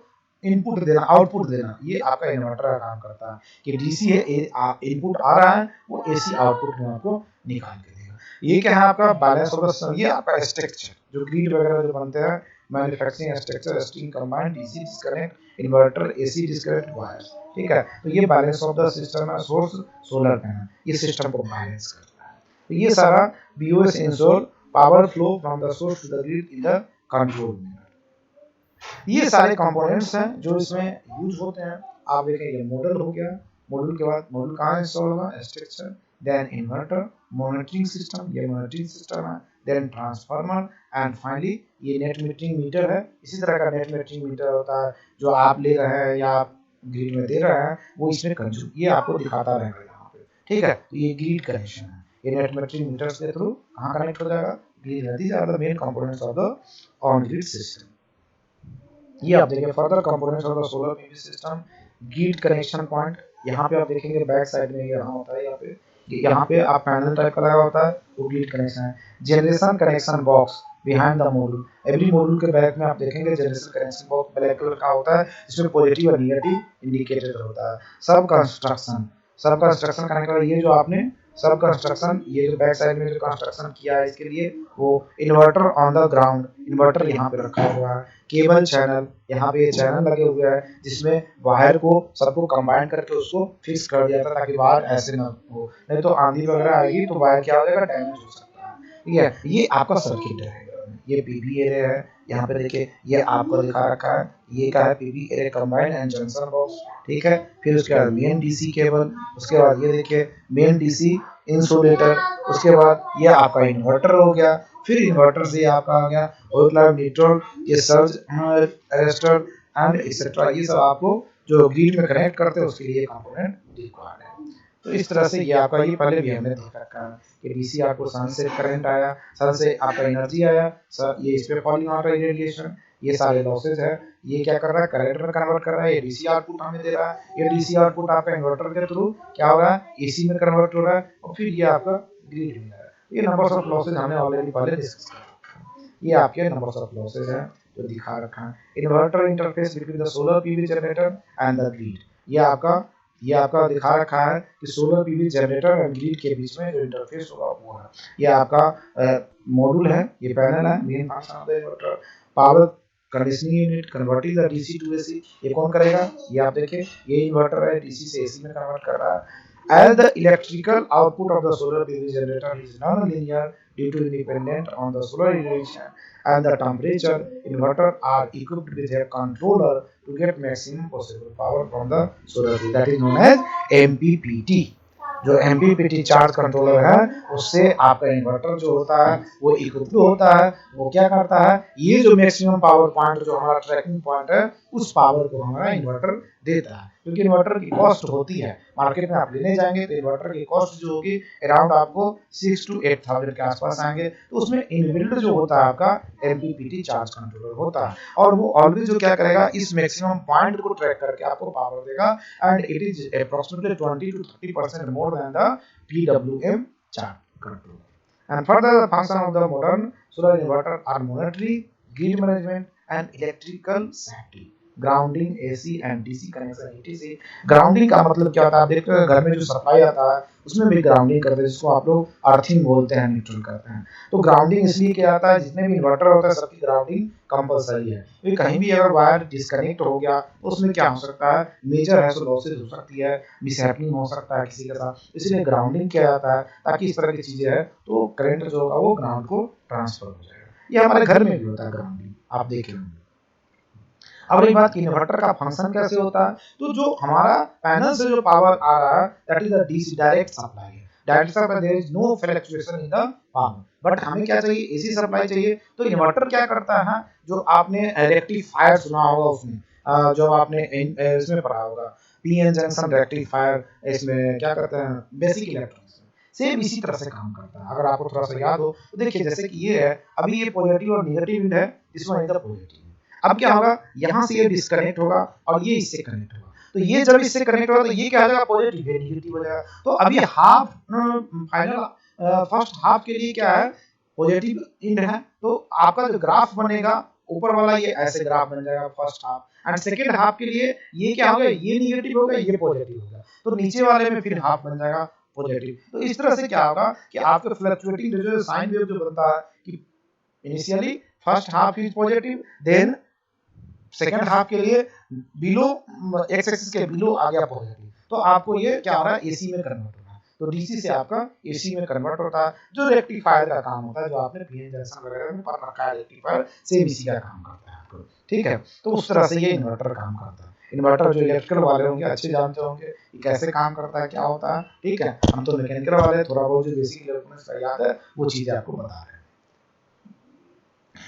इनपुट देना, आउटपुट देना, ये आपका इन्वर्टर का काम करता है। कि डीसी है, इनपुट आ रहा है, वो एसी आउटपुट में आपको निकाल के देगा। ये क्या है आपका बैलेंस ऑफ द सिस्टम, ये आपका स्ट्रक्चर जो ग्रिड वगैरह जो बनते हैं, manufacturing structure, string combined, DC disconnect, inverter, AC disconnect, wires. ठीक है, तो ये बैलेंस ऑफ द सिस्टम है। सोर्स सोलर पैनल ये सिस्टम को बैलेंस करता है। तो ये सारा BOS ensure power flow from the source to the grid in the control unit. ये सारे कंपोनेंट्स हैं जो इसमें यूज होते हैं। आप देखें, ये मॉडल हो गया, मॉड्यूल के बाद मॉड्यूल कहाँ इंस्टॉल होगा, structure, then inverter, monitoring system, ये मॉनिटरिंग सिस्टम है, देन ट्रांसफार्मर एंड फाइनली ये नेट मीटरिंग मीटर है। इसी तरह का नेट मीटरिंग मीटर होता है जो आप ले रहे हैं या आप ग्रिड में दे रहे हैं, वो इसमें कंज्यूम, ये आपको दिखाता रहेगा यहाँ पे, ठीक है। तो ये ग्रिड कनेक्शन है, ये नेट मीटरिंग मीटर्स के थ्रू कहाँ कनेक्ट हो जाएगा, ग्रिड में। These are the main components of the on grid system. ये आप देखिए further components of the solar PV system, grid connection point. यहाँ पे आप देखेंगे बैक साइड में यहाँ होता है, यहाँ पे आप पैनल टाइप का लगा होता है, वो ग्रिड कनेक्शन है। Generation connection box behind the module, every module के बैक में आप देखेंगे generation connection box black colour का होता है, जिसमें पॉजिटिव और नेगेटिव इंडिकेटर होता है। सब कंस्ट्रक्शन, सब कंस्ट्रक्शन करने का ये जो आपने सब कंस्ट्रक्शन, ये जो बैक साइड में जो कंस्ट्रक्शन किया है इसके लिए, वो inverter on the ground, inverter यहाँ पे रखा हुआ है। केबल चैनल, यहाँ पे चैनल लगे हुए हैं जिसमें वायर को सबको कंबाइन करके उसको फिक्स कर दिया था ताकि वायर ऐसे ना हो, नहीं तो आंधी वगैरह आएगी तो वायर क्या हो जाएगा, डैमेज हो सकता है। ठीक है, ये आपका सर्किट है, ये पीबी एरे है। यहाँ पे देखिए ये आपको दिखा रखा है, ये क्या है, PV array combined and junction box, ठीक है। फिर उसके बाद मेन डीसी केबल, उसके बाद ये देखिए मेन डीसी इंसुलेटर, उसके बाद ये आपका इन्वर्टर हो गया। फिर इन्वर्टर से आपका आ गया ओवरलैप न्यूट्रल, ये सर्ज अरेस्टर एंड एक्सेट्रा, ये सब आपको जो ग्रिड में कनेक्ट करते हैं उसके लिए कंपोनेंट रिक्वायर्ड है। तो इस तरह से ये आपका, ये पहले भी हमने देख रखा है कि डीसी आपको सन से करंट आया, सन से आपका एनर्जी आया, सर ये इस पे फॉलिंग आ रहा है रेडिएशन, ये सारे लॉसेस है, ये क्या कर रहा है, करंट में कन्वर्ट कर रहा है, ये डीसी आउटपुट हमें दे रहा है, ये डीसी आउटपुट आपका इन्वर्टर के थ्रू क्या हो रहा है, एसी में कन्वर्ट हो रहा है, और फिर ये आपका ग्रिड में आ रहा है। ये नंबर्स ऑफ लॉसेस हमने ऑलरेडी पहले डिस्कस कर रखा है, ये आपके नंबर्स ऑफ लॉसेस है जो दिखा रखा है। Inverter interface between the solar PV generator and the grid, ये आपका दिखा रखा है कि सोलर पीवी जनरेटर और ग्रिड के बीच में जो इंटरफेस होगा वो है, ये आपका मॉड्यूल है, ये पैनल है, main function of the inverter. Power conditioning unit converting the DC to AC, ये कौन करेगा, ये आप देखिए ये इन्वर्टर है, डीसी से एसी में कन्वर्ट कर रहा है। As the electrical output of the solar PV generator is non-linear due to independent on the solar irradiation and the temperature, inverter are equipped with a controller to get maximum possible power from the solar PV. That is known as MPPT. जो MPPT charge controller है, उससे आपका inverter जो होता है वो equipped होता है। वो क्या करता है, ये जो मैक्सिमम पावर पॉइंट जो हमारा ट्रैकिंग पॉइंट है, उस पावर को हमारा इन्वर्टर देता है। क्योंकि इन्वर्टर की कॉस्ट होती है, मार्केट में आप लेने जाएंगे तो इन्वर्टर की कॉस्ट जो होगी अराउंड आपको 6 to 8,000 के आसपास आएंगे। तो उसमें इनबिल्ट जो होता है आपका MPPT चार्ज कंट्रोलर होता है, और वो ऑलवेज जो क्या करेगा, इस मैक्सिमम पॉइंट को ट्रैक करके आपको पावर देगा, and it is approximately 20 to 30% more than the PWM charge controller. And further, the function of the modern solar inverter are monitoring, grid management, and electrical safety. Grounding, AC and DC connection, ETC। Grounding का मतलब क्या होता है, आप देखते हैं घर में जो सप्लाई आता है उसमें भी ग्राउंडिंग करते हैं, जिसको आप लोग अर्थिंग बोलते हैं, न्यूट्रल करते हैं। तो ग्राउंडिंग इसलिए क्या आता है, जितने भी इन्वर्टर होता है सबकी ग्राउंडिंग कंपलसरी है, क्योंकि कहीं भी अगर वायर डिस्कनेक्ट हो गया तो उसमें क्या हो सकता है, मेजर है लॉसेज हो सकती है, मिसहैपनिंग हो सकता है किसी के साथ, इसलिए ग्राउंडिंग किया जाता है ताकि इस तरह की चीजें है तो करंट जो होगा वो ग्राउंड को ट्रांसफर हो जाएगा। ये हमारे घर में भी होता है ग्राउंडिंग, आप देखें। अब रही बात इन्वर्टर का फंक्शन कैसे होता है, तो जो हमारा पैनल से जो पावर आ रहा है that is the DC direct supply है, direct supply, there is no fluctuation in the power. But हमें क्या चाहिए, एसी सप्लाई चाहिए। तो इन्वर्टर क्या करता है, जो आपने रेक्टिफायर सुना होगा उसमें, जो आपने इसमें पढ़ा होगा पीएन जंक्शन रेक्टिफायर, इसमें क्या करते हैं बेसिक इलेक्ट्रॉनिक्स, सेम इसी तरह से काम करता है। अगर आपको थोड़ा सा याद हो तो देखिए, जैसे कि ये है, अभी ये पॉजिटिव और नेगेटिव है, this one is the positive. अब क्या होगा, यहाँ से ये डिस्कनेक्ट होगा और ये इससे कनेक्ट होगा, तो ये जब इससे कनेक्ट होगा तो ये क्या हो जाएगा, पॉजिटिव है, नेगेटिव हो जाएगा। तो अभी हाफ फाइनल फर्स्ट हाफ के लिए क्या है, पॉजिटिव इंड है, तो आपका जो ग्राफ बनेगा ऊपर वाला ये ऐसे ग्राफ बन जाएगा first half, and second half के लिए ये क्या होगा, ये नेगेटिव होगा, ये पॉजिटिव होगा, तो नीचे वाले में फिर हाफ बन जाएगा पॉजिटिव। तो इस तरह से क्या होगा कि आपके फ्लक्चुएटिंग जो साइन वेव जो बनता है कि initially first half is positive, then second half के लिए बिलो एक्स एक्सिस के बिलो आ गया पॉजिटिव, तो आपको ये क्या हो रहा है, एसी में कन्वर्ट होना है। तो डीसी से आपका एसी में कन्वर्ट होता है, जो रेक्टिफायर का काम होता है, जो आपने पीएन जंक्शन वगैरह में पढ़ रखा है रेक्टिफायर, सेम इसी का काम करता है आपको, ठीक है। तो उस तरह से ये इन्वर्टर काम करता है। इन्वर्टर जो इलेक्ट्रिकल वाले होंगे अच्छे जानते होंगे कि कैसे काम करता है, क्या होता है, ठीक है। हम तो मैकेनिकल वाले थोड़ा बहुत जो बेसिक इलेक्ट्रॉनिक्स का याद है वो चीजें आपको बता रहे हैं।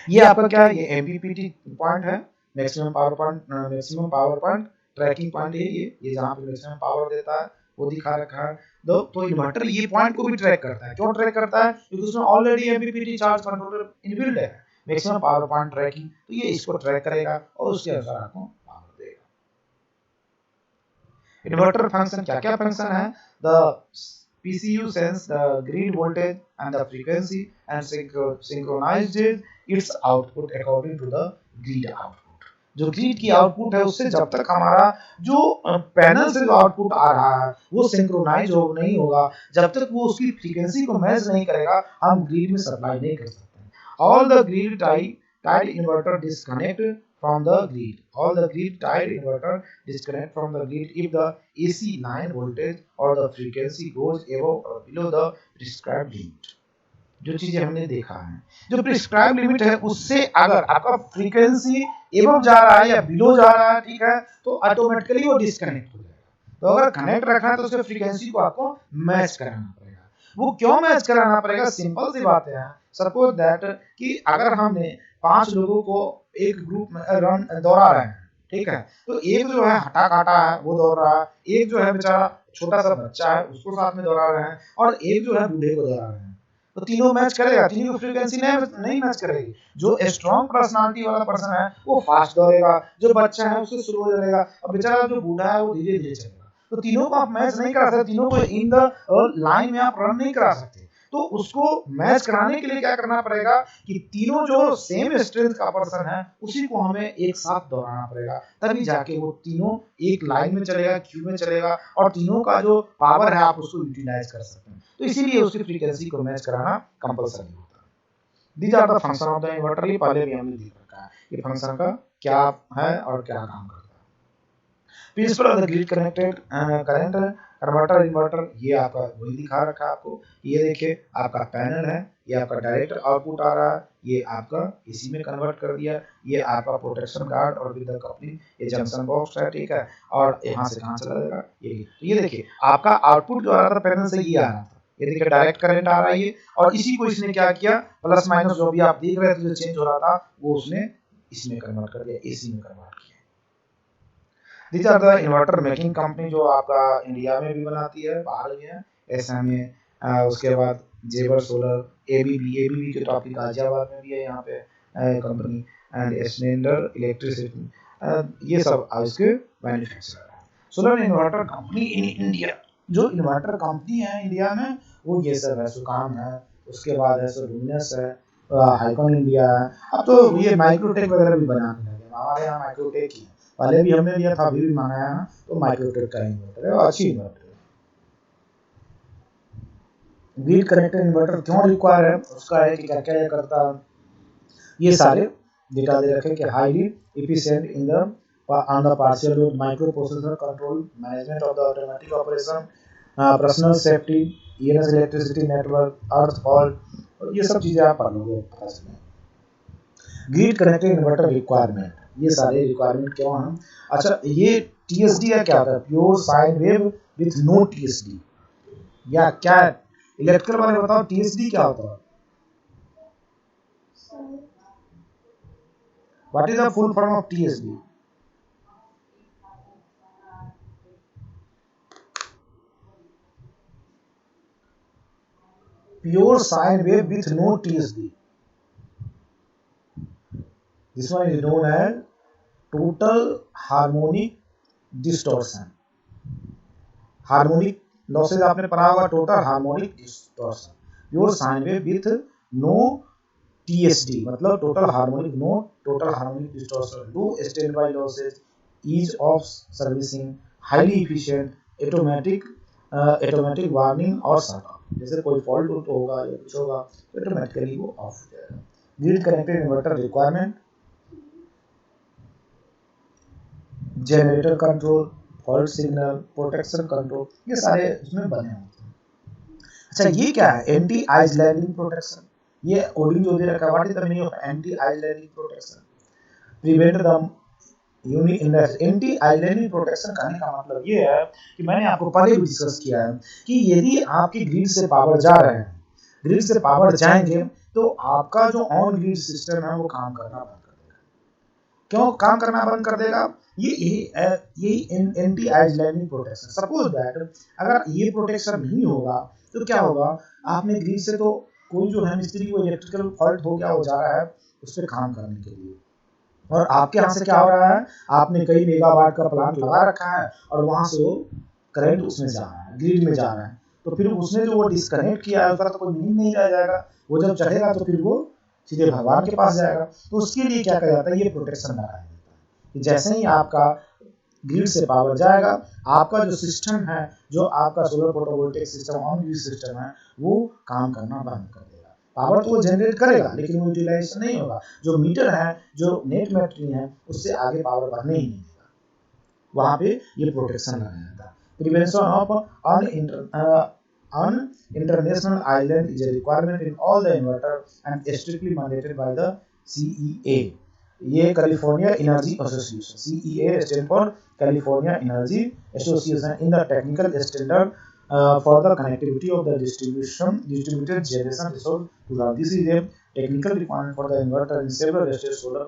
ये आपका क्या है, ये एमपीपीटी पॉइंट है, maximum power point tracking point है ये जहाँ पे मैक्सिमम पावर देता है वो दिखा रखा है। तो इन्वर्टर ये पॉइंट को भी ट्रैक करता है। क्यों ट्रैक करता है? क्योंकि उसमें already MPPT charge controller inbuilt है, मैक्सिमम पावर पॉइंट ट्रैकिंग, तो ये इसको ट्रैक करेगा और उसके अनुसार आपको पावर देगा। इन्वर्टर फंक्शन क्या क्या फंक्शन है? The PCU sense the grid voltage and the frequency and synchronized its output according to the grid output। जो ग्रिड की आउटपुट है उससे जब तक हमारा जो पैनल से जो आउटपुट आ रहा है वो सिंक्रोनाइज नहीं होगा, जब तक वो उसकी फ्रीक्वेंसी को मैच नहीं करेगा, हम ग्रिड में सप्लाई नहीं कर सकते। All the grid tied inverter disconnect from the grid. All the grid tied inverter disconnect from the grid if the AC line voltage or the frequency goes above or below the prescribed limit। जो चीजें हमने देखा है, जो prescribe limit है उससे अगर आपका फ्रीक्वेंसी एबव जा रहा है या बिलो जा रहा है, ठीक है, तो ऑटोमेटिकली वो डिस्कनेक्ट हो जाएगा। तो अगर कनेक्ट रखना है तो उसके फ्रीक्वेंसी को आपको मैच कराना पड़ेगा। वो क्यों मैच कराना पड़ेगा? सिंपल सी बात है। सपोज दैट कि अगर हमने 5 लोगों को एक ग्रुप में रन दौड़ा रहे हैं, ठीक है, तो एक जो है हटा काटा है वो दौड़ रहा है, एक जो है बेचारा छोटा सा बच्चा है उसको साथ में दौड़ा रहे हैं, और एक जो है बूढ़े को दौड़ा रहे हैं, तो तीनों मैच करेगा? तीनों की फ्रीक्वेंसी नहीं मैच करेगी। जो स्ट्रॉन्ग पर्सनालिटी वाला पर्सन है वो फास्ट दौड़ेगा, जो बच्चा है उससे स्लो दौड़ेगा, और बेचारा जो बूढ़ा है वो धीरे धीरे चलेगा। तो तीनों को आप मैच नहीं करा सकते, तीनों को इन द लाइन में आप रन नहीं करा सकते। तो उसको मैच कराने के लिए क्या करना पड़ेगा कि तीनों जो सेम स्ट्रेंथ का पर्सन है उसी को हमें एक साथ दौड़ाना पड़ेगा, तभी जाके वो तीनों एक लाइन में चलेगा, क्यू में चलेगा, और तीनों का जो पावर है आप उसको यूटिलाइज कर सकते हैं। तो इसीलिए उसकी फ्रीक्वेंसी को मैच कराना कंपलसरी होता है। These are the function of the inverter. ये पहले भी हमने देख रखा है ये फंक्शन का क्या है और क्या काम करता है। Principle of the grid connected current converter inverter, ये आपका वही दिखा रखा है आपको। ये देखिए आपका पैनल है, ये आपका डायरेक्ट आउटपुट आ रहा है, ये आपका एसी में कन्वर्ट कर दिया, ये आपका प्रोटेक्शन गार्ड और विद द कपलिंग ये जंक्शन बॉक्स है, ठीक है, और यहाँ से कहाँ चला जाएगा ये देखिए आपका आउटपुट जो आ रहा था पैनल से ये आ रहा था, ये देखिए डायरेक्ट करंट आ रहा है ये, और इसी को इसने क्या किया, प्लस माइनस जो भी आप देख रहे थे जो चेंज हो रहा था वो उसने इसमें कन्वर्ट कर दिया, एसी में कन्वर्ट किया। These are the inverter making company जो आपका इंडिया में भी बनाती है, बाहर भी है, SMA, उसके बाद जेबर सोलर, एबीबी के टॉपिक गाजियाबाद में भी है यहाँ पे कंपनी, एंड स्टैंडर्ड इलेक्ट्रिसिटी, ये सब इसके मैन्युफैक्चरर है। Solar inverter company in India, जो इन्वर्टर कंपनी है इंडिया में वो ये सब है, सुकाम है, उसके बाद है सो लुमिनस है, हाइकॉन इंडिया है। अब तो ये माइक्रोटेक वगैरह भी बनाने लगे, हमारे यहाँ माइक्रोटेक ही है, पहले भी हमने लिया था, अभी भी मंगाया ना, तो माइक्रोटेक का इन्वर्टर है, अच्छी इन्वर्टर है। ग्रिड कनेक्टेड इन्वर्टर क्यों रिक्वायर है, उसका है कि क्या क्या करता है, ये सारे डेटा दे रखे कि highly efficient in the on the partial load micro processor control management of the automatic operation, personal safety, ENS electricity network, earth fault, ये सब चीजें आप पढ़ लोगे पता चलेगा। ग्रिड कनेक्टेड इन्वर्टर रिक्वायरमेंट, ये सारे रिक्वायरमेंट क्यों हैं? अच्छा, ये टीएसडी है, क्या होता है? Pure sine wave with no TSD, या क्या है? इलेक्ट्रिकल वाले बताओ टीएसडी क्या होता है? What is the full form of TSD? Pure sine wave with no TSD, this one is known as total harmonic distortion। Harmonic losses आपने पढ़ा होगा, total harmonic distortion, pure sine wave with no TSD मतलब total harmonic distortion, low standby losses, ease of servicing, highly efficient, automatic warning और shut off, जैसे कोई fault होगा या कुछ होगा तो ऑटोमेटिकली वो ऑफ हो जाएगा। Grid connected inverter requirement, generator control, fault signal, protection control, ये सारे उसमें बने होते हैं। अच्छा, ये क्या है? एंटी आइसलैंडिंग प्रोटेक्शन, ये कोडिंग जो दे रखा है, what is the meaning of anti islanding protection? Prevent the anti islanding protection करने का मतलब ये है कि मैंने आपको पहले भी डिस्कस किया है कि यदि आपकी ग्रिड से पावर जा रहे हैं, ग्रिड से पावर जाएंगे तो आपका जो ऑन ग्रिड सिस्टम है वो काम करना बंद कर देगा। क्यों काम करना बंद कर देगा? यही anti islanding protection. Suppose that अगर ये प्रोटेक्शन नहीं होगा तो क्या होगा, आपने ग्रिड से तो कोई जो है मिस्त्री को इलेक्ट्रिकल फॉल्ट हो गया हो जा रहा है उस पर काम करने के लिए, और आपके यहाँ से क्या हो रहा है, आपने कई मेगावाट का प्लांट लगा रखा है और वहां से वो करंट उसमें जा रहा है, ग्रिड में जा रहा है, तो फिर उसने जो वो डिस्कनेक्ट किया है उसका तो कोई मीनिंग नहीं रह जाएगा। वो जब चढ़ेगा तो फिर वो सीधे भगवान के पास जाएगा। तो उसके लिए क्या किया जाता है, ये प्रोटेक्शन लगाया जाता है कि जैसे ही आपका ग्रिड से पावर जाएगा, आपका जो सिस्टम है, जो आपका solar photovoltaic system on grid system है, वो काम करना बंद कर देगा। पावर तो वो जनरेट करेगा लेकिन वो यूटिलाइज नहीं होगा। जो मीटर है, जो नेट मेट्रिक है, उससे आगे पावर बढ़ने ही नहीं देगा। वहां पे ये प्रोटेक्शन लगाया जाता है। Prevention of on international island is a requirement in all the inverter and strictly mandated by the CEA. ये California energy association, CEA stand for California energy association in the technical standard for the connectivity of the distributed generation resource to run. This is a technical requirement for the inverter in several state solar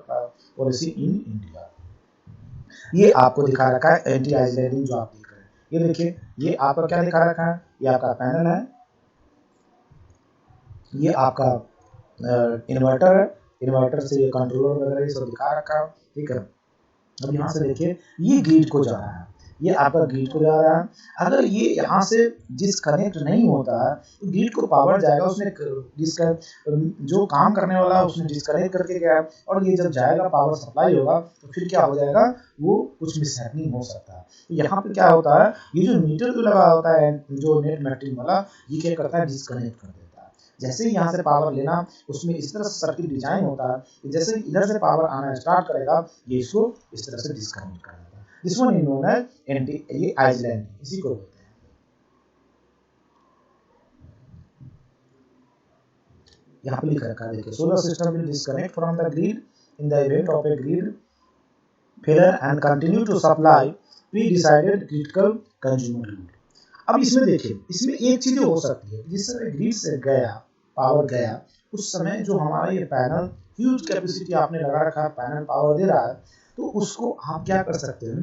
policy in India. ये आपको दिखा रखा है anti आइलैंडिंग जो आप देख रहे हैं। ये देखिए, ये आपका क्या दिखा रखा है, ये आपका पैनल है, ये आपका इन्वर्टर है, इन्वर्टर से ये कंट्रोलर वगैरह ये सब दिखा रखा है, ठीक है। अब यहाँ से देखिए, ये ग्रिड को जा रहा है, ये आपका ग्रिड को जा रहा है। अगर ये यहाँ से डिस्कनेक्ट नहीं होता है तो ग्रिड को पावर जाएगा, उसने जो काम करने वाला उसने डिस्कनेक्ट करके गया, और ये जब जाएगा पावर सप्लाई होगा तो फिर क्या हो जाएगा, वो कुछ मिसहैपनिंग हो सकता है। तो यहाँ पे क्या होता है, ये जो मीटर जो लगा होता है, जो नेट मैट्रिक वाला, ये क्या करता है, डिस्कनेक्ट कर देता है। जैसे ही यहाँ से पावर लेना, उसमें इस तरह से सर्किट डिजाइन होता है कि जैसे इधर से पावर आना स्टार्ट करेगा, ये इसको इस तरह से डिस्कनेक्ट कर देगा। This one is known as anti, ये आइलैंड इसी को बोलते हैं। यहाँ पे लिख रखा है, देखिए, solar system will disconnect from the grid in the event of a grid failure and continue to supply pre decided critical consumer load. अब इसमें देखिए, इसमें एक चीज हो सकती है, जिस समय ग्रिड से गया पावर गया, उस समय जो हमारा ये पैनल ह्यूज कैपेसिटी आपने लगा रखा है, पैनल पावर दे रहा है, तो उसको आप क्या कर सकते हैं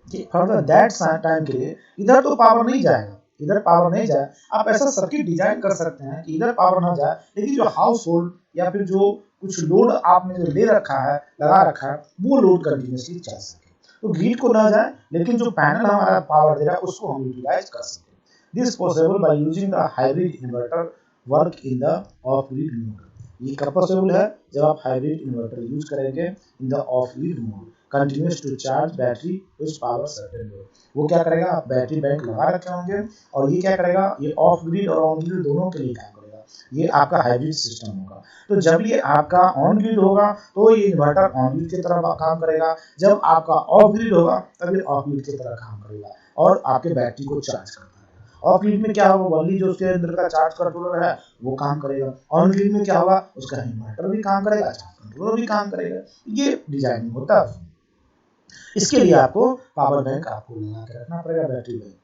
कि फॉर दैट टाइम के लिए इधर तो पावर नहीं जाएगा, इधर पावर नहीं जाए, आप ऐसा सर्किट डिजाइन कर सकते हैं कि इधर पावर ना जाए, लेकिन जो हाउस होल्ड या फिर जो कुछ लोड आपने जो ले रखा है, लगा रखा है, वो लोड कंटिन्यूसली चल सके। तो ग्रिड को ना जाए, लेकिन जो पैनल हमारा पावर दे रहा है उसको हम यूटिलाइज कर सके। This possible by using the hybrid inverter work in the off grid mode. ये कब पॉसिबल है, जब आप हाइब्रिड इन्वर्टर यूज करेंगे in the off grid mode, continuous to charge battery which power certain load. वो क्या करेगा, आप बैटरी बैंक लगा रखे होंगे, और ये क्या करेगा, ये ऑफ ग्रिड और ऑन ग्रिड दोनों के लिए काम करेगा। ये आपका हाइब्रिड सिस्टम होगा। तो जब ये आपका ऑन ग्रिड होगा तो ये इन्वर्टर ऑन ग्रिड की तरह काम करेगा, जब आपका ऑफ ग्रिड होगा तब ये ऑफ ग्रिड की तरह काम करेगा और आपके बैटरी को चार्ज करता है। ऑफ ग्रिड में क्या होगा, ओनली जो उसके अंदर का चार्ज कंट्रोलर है वो काम करेगा। ऑन ग्रिड में क्या होगा, उसका इन्वर्टर भी काम करेगा, चार्ज कंट्रोलर भी काम करेगा। ये डिजाइनिंग होता है। इसके लिए आपको पावर बैंक आपको लगा के रखना पड़ेगा, बैटरी बैंक,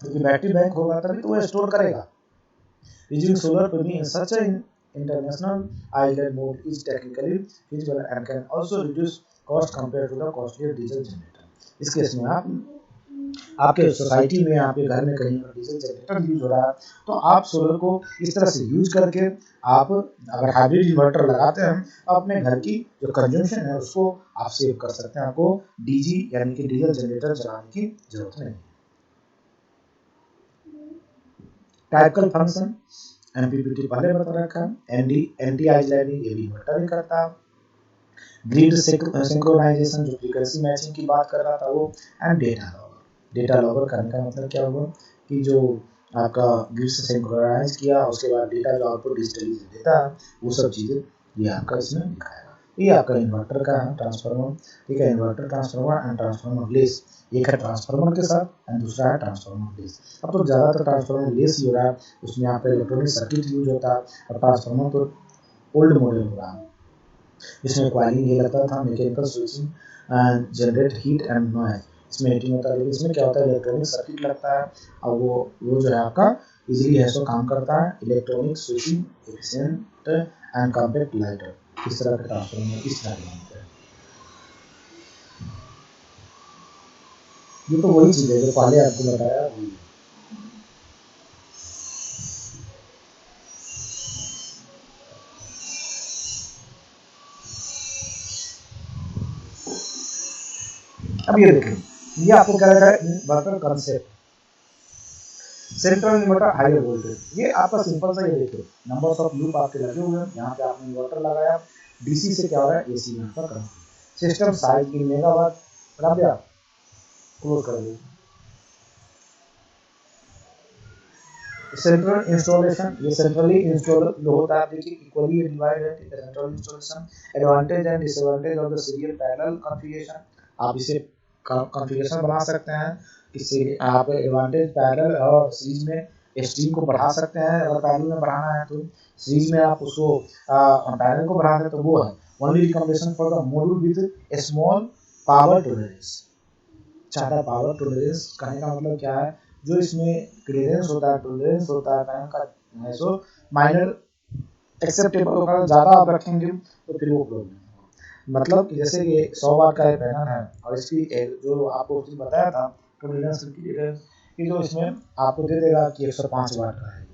क्योंकि बैटरी बैंक होगा तभी तो वो स्टोर करेगा। Using solar PV in such an international island mode is technically feasible and can also reduce cost compared to the costly diesel generator. इस केस में आपके सोसाइटी में, आपके घर में कहीं पर डीजल जनरेटर यूज हो रहा है, तो आप सोलर को इस तरह से यूज करके आप अगर हाइब्रिड इन्वर्टर लगाते हैं तो अपने घर की जो कंजम्पशन है उसको आप सेव कर सकते हैं। आपको डीजी यानी कि डीजल जनरेटर चलाने की जरूरत नहीं है। टाइपिकल फंक्शन एमपीपीटी पहले बता रखा है। एंटी आइलैंडिंग ये भी इन्वर्टर ही करता है। ग्रिड सिंक्रोनाइजेशन जो फ्रीक्वेंसी मैचिंग की बात कर रहा था वो, एंड डेटा लॉगर करने का मतलब क्या हुआ कि जो आपका ग्रिड से सिंक्रोनाइज किया, उसके बाद डेटा जो आउटपुट डिजिटली देता है, वो सब चीजें ये आपका इसमें दिखाएगा। ये आपका इन्वर्टर का है ट्रांसफार्मर, ठीक है, inverter transformer and transformer less. एक है ट्रांसफार्मर के साथ एंड दूसरा है ट्रांसफार्मर लेस। अब तो ज्यादातर ट्रांसफार्मर लेस ही हो रहा है, उसमें आपका इलेक्ट्रॉनिक सर्किट यूज होता है, और ट्रांसफार्मर तो ओल्ड मॉडल हो रहा है। इसमें कॉइलिंग ये लगता था, mechanical switching and generate heat and noise, इसमें हीटिंग होता है। लेकिन इसमें क्या होता है, इलेक्ट्रॉनिक सर्किट लगता है और वो जो है आपका इजीली है सो काम करता है। Electronic switching efficient and compact lighter, इस तरह के ट्रांसफार्मर इस तरह के बनते हैं। ये तो वही चीज़ है जो पहले आपको बताया वही। अब ये देखें, ये आपको क्या लगा है inverter concept, central inverter high voltage, ये आपका सिंपल सा ये देखिए नंबर्स ऑफ लूप आपके लगे हुए हैं। यहाँ पे आपने इन्वर्टर लगाया, डीसी से क्या हो रहा है, एसी यहाँ पर कम। सिस्टम साइज की मेगावाट, रख दिया, क्लोज कर दिया। सेंट्रल इंस्टॉलेशन, ये सेंट्रली इंस्टॉल होता है, देखिए equally divided in the central installation. Advantage and disadvantage of the serial parallel configuration, आप इसे कॉन्फ़िगरेशन बना सकते हैं। इससे आप एडवांटेज पैरेलल और सीरीज में स्ट्रीम को बढ़ा सकते हैं। अगर पैरेलल में बढ़ाना है तो सीरीज में आप उसको पैरेलल को बढ़ा दें तो वो है only recommendation for the module with A small power tolerance. ज़्यादा पावर टॉलरेंस कहने का मतलब क्या है, जो इसमें क्लियरेंस होता है, टॉलरेंस होता है पैनल का है सो माइनर एक्सेप्टेबल होगा। ज़्यादा आप रखेंगे तो फिर वो प्रॉब्लम होगा। मतलब कि जैसे कि 100 वाट का एक पैनल है और इसकी जो आपको उसने बताया था टॉलरेंस कि जो इसमें आपको दे देगा कि 105 वाट का है,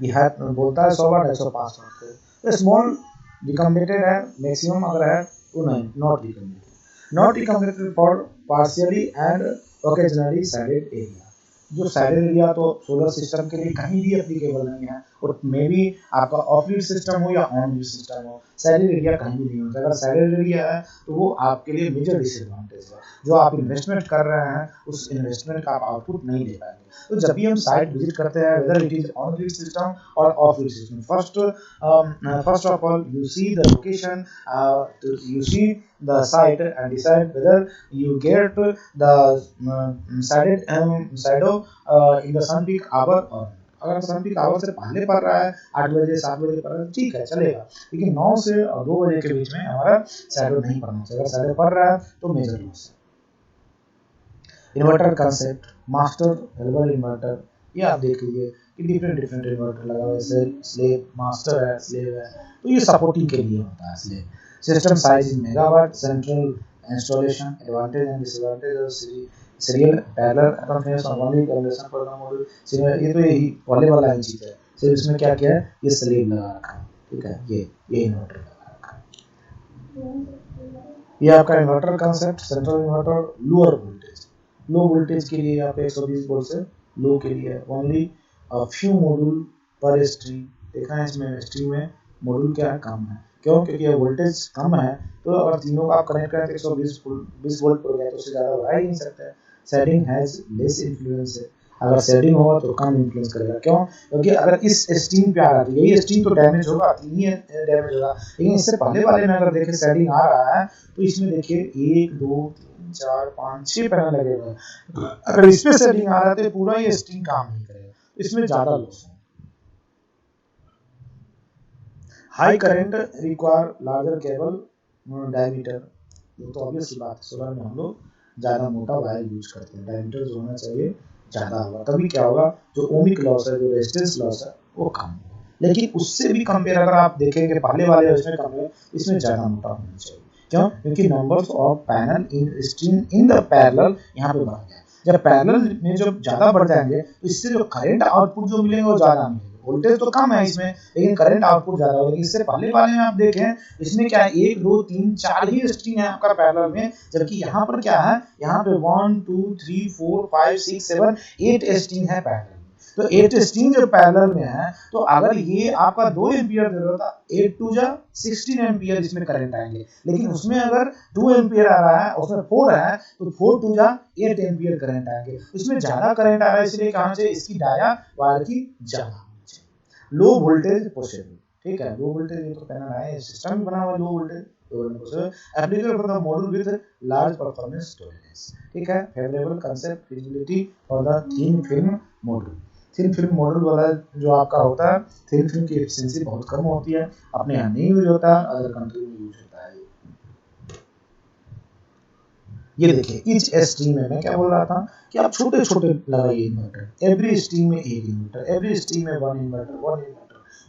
ये है बोलता है 100 वाट 105 वाट का, तो स्मॉल रिकमेंडेड है, मैक्सिमम अगर है तो नहीं, not recommended. Not recommended for partially and occasionally sided area, जो साइडेड एरिया तो सोलर सिस्टम के लिए कहीं भी एप्लीकेबल नहीं है, और मे बी आपका ऑफ ग्रिड सिस्टम हो या ऑन ग्रिड सिस्टम हो, साइडेड एरिया कहीं भी नहीं होता। अगर साइडेड एरिया है तो वो आपके लिए मेजर डिसएडवांटेज है, जो आप इन्वेस्टमेंट कर रहे हैं उस इन्वेस्टमेंट का आप आउटपुट नहीं दे पाएंगे। तो जब भी हम साइट विजिट करते हैं, whether it is on grid system और off grid system, first of all you see the location, you see the site and decide whether you get the sided shadow in the sun peak hour or not। अगर सन peak hour से पहले पड़ रहा है 8 बजे 7 बजे पड़ रहा है ठीक है चलेगा, लेकिन 9 से 2 बजे के बीच में हमारा शैडो नहीं पड़ना चाहिए। अगर शैडो पड़ रहा है तो मेजर लॉस है। Inverter concept, master variable inverter, ये आप देख लीजिए कि डिफरेंट इन्वर्टर लगा हुआ है, स्लेव मास्टर है, स्लेव है, तो ये सपोर्टिंग के लिए होता है slave. System size in megawatt, central installation, advantage and disadvantage of serial parallel configuration, only combination for the module. ये तो यही पहले वाला ही चीज है, सिर्फ इसमें क्या किया है, ये स्लेव लगा रखा है, ठीक है, ये इन्वर्टर लगा रखा है। ये आपका inverter concept, central inverter, lower voltage, low voltage के लिए यहाँ पे 120 वोल्ट से लो के लिए ओनली फ्यू मॉड्यूल पर स्ट्रीम। देखा है इसमें स्ट्रीम में मॉड्यूल क्या है, कम है, क्यों, क्योंकि ये वोल्टेज कम है। तो अगर तीनों का आप कनेक्ट करें तो 120 वोल्ट पर गया तो उससे ज़्यादा बढ़ा ही नहीं सकता है। शेडिंग हैज लेस इन्फ्लुएंस है, अगर शेडिंग होगा तो कम इन्फ्लुएंस करेगा, क्यों, क्योंकि अगर इस स्ट्रीम पे आ रहा है तो यही स्ट्रीम तो डैमेज होगा, तीन ही डैमेज होगा। लेकिन इससे पहले वाले में अगर देखें शेडिंग आ रहा है तो इसमें देखिए 1 2 3 4 5 6 पैनल लगे हुए हैं। अगर इस पे शेडिंग आ रहा है तो पूरा ये स्ट्रीम काम नहीं करेगा, इसमें ज़्यादा लॉस है। High current require larger cable diameter, ये तो ऑब्वियस सी बात है, सोलर में हम लोग ज़्यादा मोटा वायर यूज करते हैं, डायमीटर जो होना चाहिए ज़्यादा होगा, तभी क्या होगा, जो ओमिक लॉस है, जो रेजिस्टेंस लॉस है वो कम होगा। लेकिन उससे भी कंपेयर अगर आप देखेंगे पहले वाले उसमें कंपेयर, इसमें ज़्यादा मोटा होना चाहिए, क्यों, क्योंकि numbers of panel in stream in the parallel यहाँ पे बढ़ गए। जब पैरेलल में जब ज़्यादा बढ़ जाएंगे तो इससे जो करंट आउटपुट जो मिलेंगे वो ज़्यादा मिलेंगे। वोल्टेज तो कम है इसमें लेकिन करंट आउटपुट ज्यादा होगा। इससे पहले वाले में आप देखें इसमें क्या है, 1 2 3 4 ही स्ट्रिंग है आपका पैरेलल में, जबकि यहाँ पर क्या है, यहाँ पे 1 2 3 4 5 6 7 8 स्ट्रिंग है पैरेलल। तो 8 स्ट्रिंग जब पैरेलल में है तो अगर ये आपका 2 एम्पियर दे रहा था, 8 2 जा 16 एम्पियर इसमें करंट आएंगे, लेकिन उसमें अगर 2 एम्पियर आ रहा है उसमें 4 है तो 4 2 जा 8 एम्पियर करंट आएंगे, इसमें ज्यादा करंट आ रहा है, इसलिए कहाँ से इसकी डाया वायर की ज्यादा। लो वोल्टेज पॉसिबल, ठीक है, लो वोल्टेज ये तो पैनल है, सिस्टम बना हुआ low voltage applicable for the module with large performance tolerance, ठीक है, favourable concept feasibility for the thin film module. Thin film model वाला जो आपका होता है, थिन फिल्म की एफिशिएंसी बहुत कम होती है, अपने यहाँ नहीं यूज होता, अदर कंट्री में यूज होता है। ये देखिए ईच स्ट्रीम में मैं क्या बोल रहा था कि आप छोटे छोटे लगाइए इन्वर्टर, एवरी स्ट्रीम में एक इन्वर्टर, एवरी स्ट्रीम में one inverter,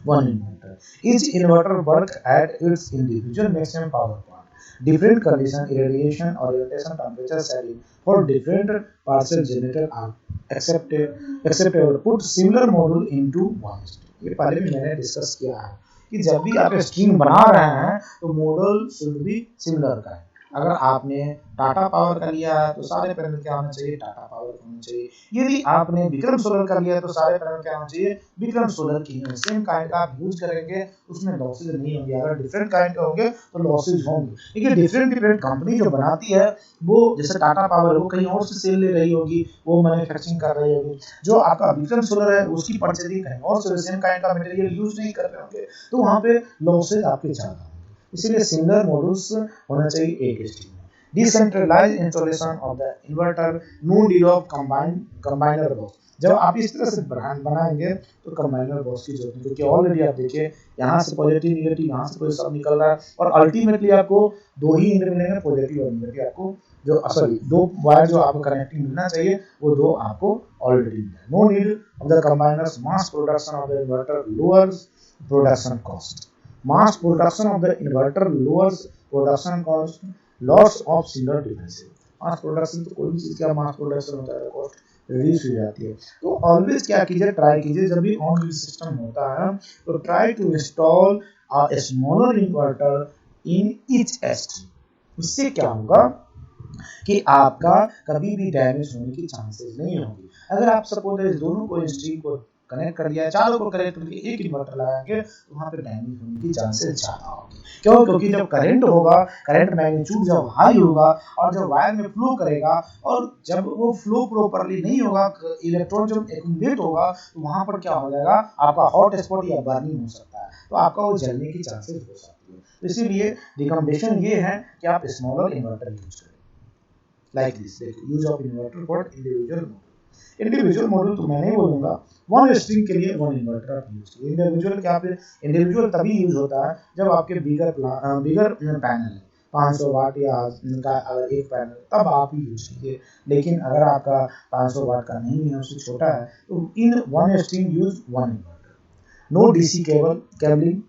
one inverter. Each inverter work at its individual maximum power point, different condition irradiation orientation temperature setting for different partial generator are acceptable, put similar module into one stream। ये पहले भी मैंने discuss किया है कि जब भी आप स्ट्रीम बना रहे हैं तो मॉडल शुड बी सिमिलर का है। अगर आपने टाटा पावर का लिया है तो सारे पैनल क्या होना चाहिए, टाटा पावर का होना चाहिए। यदि आपने विक्रम सोलर का लिया है तो सारे पैनल क्या होना चाहिए, विक्रम सोलर की सेम काइंड का आप यूज करेंगे, उसमें लॉसेज नहीं होंगे। अगर डिफरेंट काइंड के होंगे तो लॉसेज होंगे। देखिए डिफरेंट कंपनी जो बनाती है वो, जैसे टाटा पावर वो कहीं और से सेल ले रही होगी, वो मैन्युफैक्चरिंग कर रही होगी। जो आपका विक्रम सोलर है उसकी परचेजिंग कहीं और से सेम काइंड का मटेरियल यूज नहीं कर रहे होंगे, तो वहां पे लॉसेज आपके ज्यादा होंगे। इसलिए सिमिलर मॉड्यूल्स होना चाहिए एक स्ट्रीम में। Decentralised installation of the inverter, no need of combiner box. जब आप इस तरह से ब्रांड बनाएंगे तो कंबाइनर बॉक्स की जरूरत नहीं, क्योंकि ऑलरेडी आप देखिए यहाँ से पॉजिटिव निगेटिव, यहाँ से सब निकल रहा है, और अल्टीमेटली आपको दो ही इंड मिलेंगे, पॉजिटिव और निगेटिव। आपको जो सॉरी दो वायर जो आपको कनेक्टिंग मिलना चाहिए वो दो आपको ऑलरेडी मिला। No need of the combiners, mass production of the inverter lowers production cost. Mass production of the inverter lowers production cost, loss of single differences। Mass production तो कोई भी चीज का मास प्रोडक्शन होता है, कॉस्ट रिड्यूस हो जाती है। तो ऑलवेज क्या कीजिए, ट्राई कीजिए जब भी ऑन ग्रिड सिस्टम होता है तो try to install a smaller inverter in each stream. इससे क्या होगा कि आपका कभी भी डैमेज होने की चांसेस नहीं होगी। अगर आप सपोज दोनों को स्ट्रीम को कनेक्ट कर दिया, चारों को कनेक्ट करके एक इन्वर्टर लगाएंगे तो वहां पे डैमेज होने की चांसेस ज्यादा होगी। क्यों? क्योंकि जब करंट होगा, करंट मैग्नीट्यूड जब हाई होगा और जब वायर में फ्लो करेगा, और जब वो फ्लो प्रॉपर्ली नहीं होगा, इलेक्ट्रॉन जब एक्यूमुलेट होगा तो वहां पर क्या हो जाएगा, आपका हॉट स्पॉट या बर्निंग हो सकता है, तो आपका वो जलने की चांसेस हो सकती है। तो इसीलिए रिकमेंडेशन ये है कि आप स्मॉलर इन्वर्टर यूज करें, लाइक दिस। देखो use of inverter for individual model तो मैं नहीं बोलूंगा, वन स्ट्रीम के लिए वन इन्वर्टर आप यूज कीजिए। इंडिविजुअल क्या, इंडिविजुअल तभी यूज होता है जब आपके बिगर पैनल है, 500 वाट या का अगर एक पैनल, तब आप ही यूज कीजिए। लेकिन अगर आपका 500 वाट का नहीं है, उससे छोटा है, तो in one stream use one inverter. No DC cabling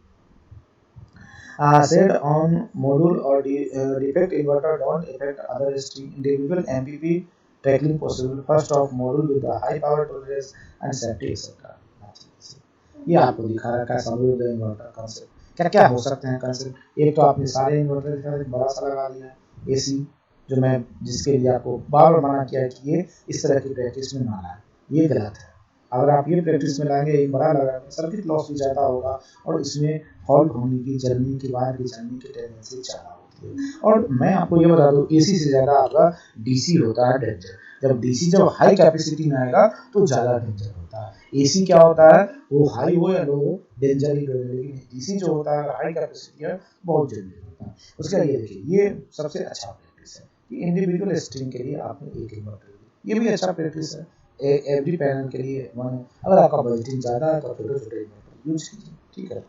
said on module or defect inverter don't affect other stream, individual MPP tackling possible first of module with the high power tolerance and safety etc। ये आपको दिखा रखा है समझो inverter concept क्या क्या हो सकते हैं कंसेप्ट। एक तो आपने सारे इन्वर्टर का एक बड़ा सा लगा दिया एसी, जो मैं जिसके लिए आपको बार बार मना किया है कि ये इस तरह की प्रैक्टिस में ना लाए, ये गलत है। अगर आप ये प्रैक्टिस में लाएंगे, एक बड़ा लगाएंगे, सर्किट लॉस भी ज़्यादा होगा और इसमें फॉल्ट होने की, जलने की, वायर की जलने की टेंडेंसी ज़्यादा होती है। और मैं आपको ये बता दूं, एसी से ज़्यादा आपका डीसी होता है डेंजर। जब डीसी जब हाई कैपेसिटी में आएगा तो ज़्यादा डेंजर होता है। एसी क्या होता है, वो हाई हो या लो हो डेंजर ही होगा, लेकिन डीसी जो होता है हाई कैपेसिटी है बहुत जल्दी होता है। उसके लिए देखिए ये सबसे अच्छा प्रैक्टिस है कि इंडिविजुअल स्ट्रीम के लिए आपने एक इन्वर्टर, ये भी अच्छा प्रैक्टिस है। एवरी पैनल के लिए वन। अगर आपका बजटिंग ज़्यादा है तो छोटे छोटे इन्वर्टर यूज कीजिए, ठीक है।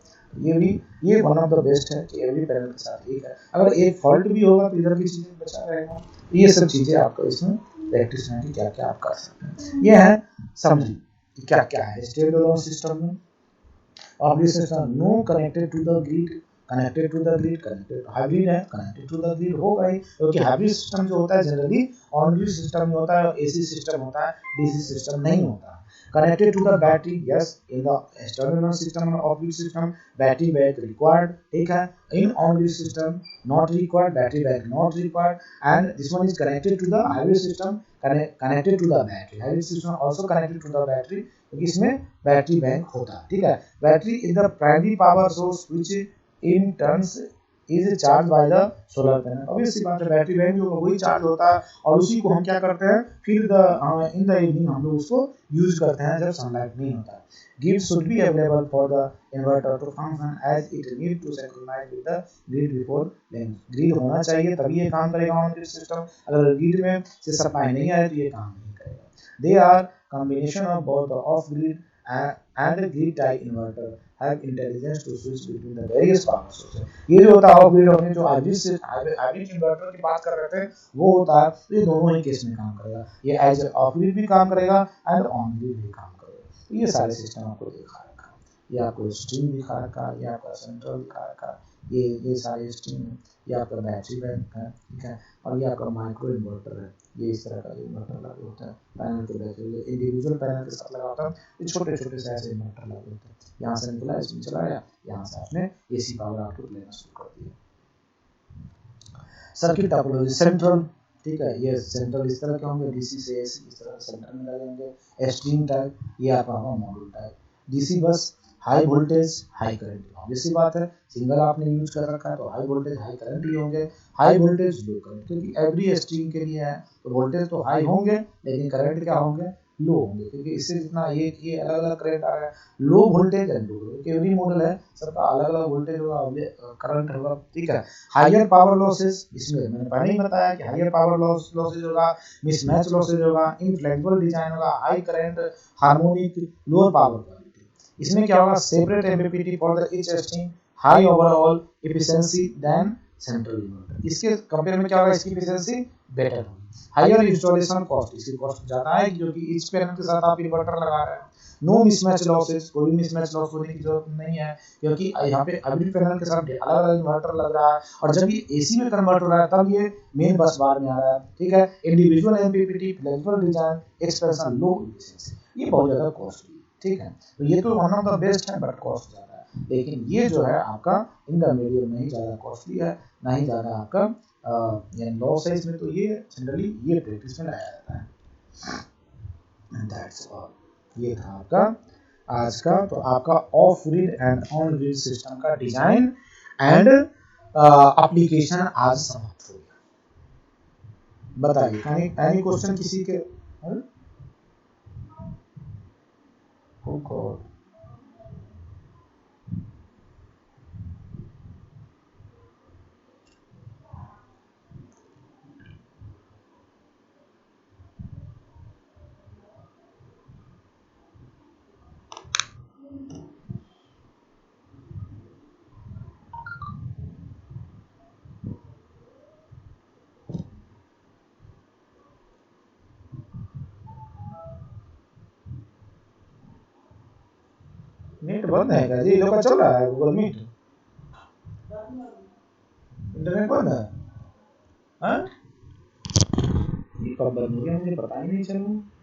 ये वन ऑफ द बेस्ट है कि एवरी पैनल के साथ एक है। अगर एक फॉल्ट भी होगा तो इधर की चीज़ें बचा रहेगा। ये सब चीज़ें आपको इसमें प्रैक्टिस में कि क्या क्या आप कर सकते हैं। ये है समझिए कि क्या क्या है स्टेट अलोन सिस्टम में। Obvious system no connected to the grid, connected to the grid, connected hybrid है, कनेक्टेड टू द ग्रिड होगा ही, क्योंकि हाइब्रिड सिस्टम जो होता है जनरली ऑन ग्रिड सिस्टम में होता है, एसी सिस्टम होता है, डीसी सिस्टम नहीं होता। Connected to the battery, yes, in the external system और off grid system battery back required, ठीक है। In on grid system not required, battery back not required, and this one is connected to the hybrid system, connected to the battery, hybrid system also connected to the battery, क्योंकि इसमें battery bank होता है, ठीक है। Battery is the primary power source which in turns is charge by the solar panel. Obviously बात है, battery bank जो वही चार्ज होता है और उसी को हम क्या करते हैं फिर इन द इवनिंग हम लोग उसको यूज करते हैं जब सनलाइट नहीं होता है। Grid should be available for the inverter to function as it need to synchronize with the grid before length. Grid होना चाहिए तभी ये काम करेगा ऑन ग्रिड सिस्टम। अगर ग्रिड में से सप्लाई नहीं आए तो ये काम नहीं करेगा। They are combination of both the off-grid and the grid tie inverter have intelligence to switch between the various power sources. ये जो होता है ऑफ ग्रिड अपने जो हाइब्रिड इन्वर्टर की बात कर रहे थे वो होता है, ये दोनों ही केस में काम करेगा, ये एज ऑफ ग्रिड भी काम करेगा एंड ऑन ग्रिड भी काम करेगा। तो ये सारे सिस्टम आपको दिखा रखा, ये आपको स्ट्रीम दिखा रखा, ये आपका सेंट्रल दिखा रखा, ये सारे स्ट्रीम है, ये आपका बैटरी बैंक है, ठीक है, और ये आपका माइक्रो इन्वर्टर है। ये इस तरह का इन्वर्टर लागू होता है पैनल के बैटरी इंडिविजुअल पैनल के साथ लगा होता है, ये छोटे छोटे से ऐसे इन्वर्टर लागू होते हैं। यहाँ से निकला, इसमें चलाया, यहाँ से आपने एसी पावर आउटपुट लेना शुरू कर दिया। सर्किट टोपोलॉजी सेंट्रल, ठीक है, ये सेंट्रल इस तरह के होंगे, डीसी से एसी इस तरह सेंटर में लगेंगे। स्ट्रीम टाइप, ये आपका module type. DC bus high voltage high current, obvious सी बात है, सिंगल आपने यूज कर रखा है तो हाई वोल्टेज हाई करंट ही होंगे, हाई वोल्टेज लो करंट, क्योंकि एवरी स्ट्रीम के लिए है तो वोल्टेज तो हाई होंगे लेकिन करंट क्या होंगे, लो होंगे, क्योंकि इससे जितना ये अलग अलग करंट आ रहा है, लो वोल्टेज एंड लो, क्योंकि एवरी मॉडल है सबका अलग अलग वोल्टेज होगा, करंट होगा, ठीक है। हायर पावर लॉसेस, इसमें मैंने पहले ही बताया कि हायर पावर लॉसेज होगा, मिसमैच लॉसेज होगा, इनफ्लेक्सिबल डिजाइन होगा, high current, harmonic, lower power. इसमें क्या होगा, separate MPPT for the each stream, high overall efficiency than central inverter. इसके कंपेयर में क्या होगा, इसकी एफिशिएंसी बेटर होगी। हायर इंस्टॉलेशन कॉस्ट, इसकी कॉस्ट ज्यादा है क्योंकि ईच पैनल के साथ आप इन्वर्टर लगा रहे हैं। नो मिसमैच लॉसेस, कोई मिसमैच लॉस होने की जरूरत नहीं है क्योंकि यहाँ पे अभी पैनल के साथ अलग अलग इन्वर्टर लग रहा है, और जब ये एसी में कन्वर्ट हो रहा है तब ये मेन बस बार में आ रहा है, ठीक है। Individual MPPT, flexible design, expression, लो एफिशिएंसी, ये बहुत ज्यादा कॉस्टली, ठीक है। तो ये तो वन ऑफ द बेस्ट है बट कॉस्ट ज्यादा है, लेकिन ये जो है आपका इन द मीडियम नहीं ज्यादा कॉस्टली है, ना ही ज्यादा आपका लो साइज में, तो ये जनरली ये प्रैक्टिस में लाया जाता है। एंड दैट्स ऑल, ये था आपका आज का, तो आपका of grid and on grid system का डिजाइन एंड एप्लीकेशन आज समाप्त हो गया। बताइए एनी क्वेश्चन किसी के? Oh God. नेट बंद है क्या जी? लोग का चल रहा है गूगल मीट, इंटरनेट बंद है? हाँ, ये कब बंद हो गया मुझे पता ही नहीं चला।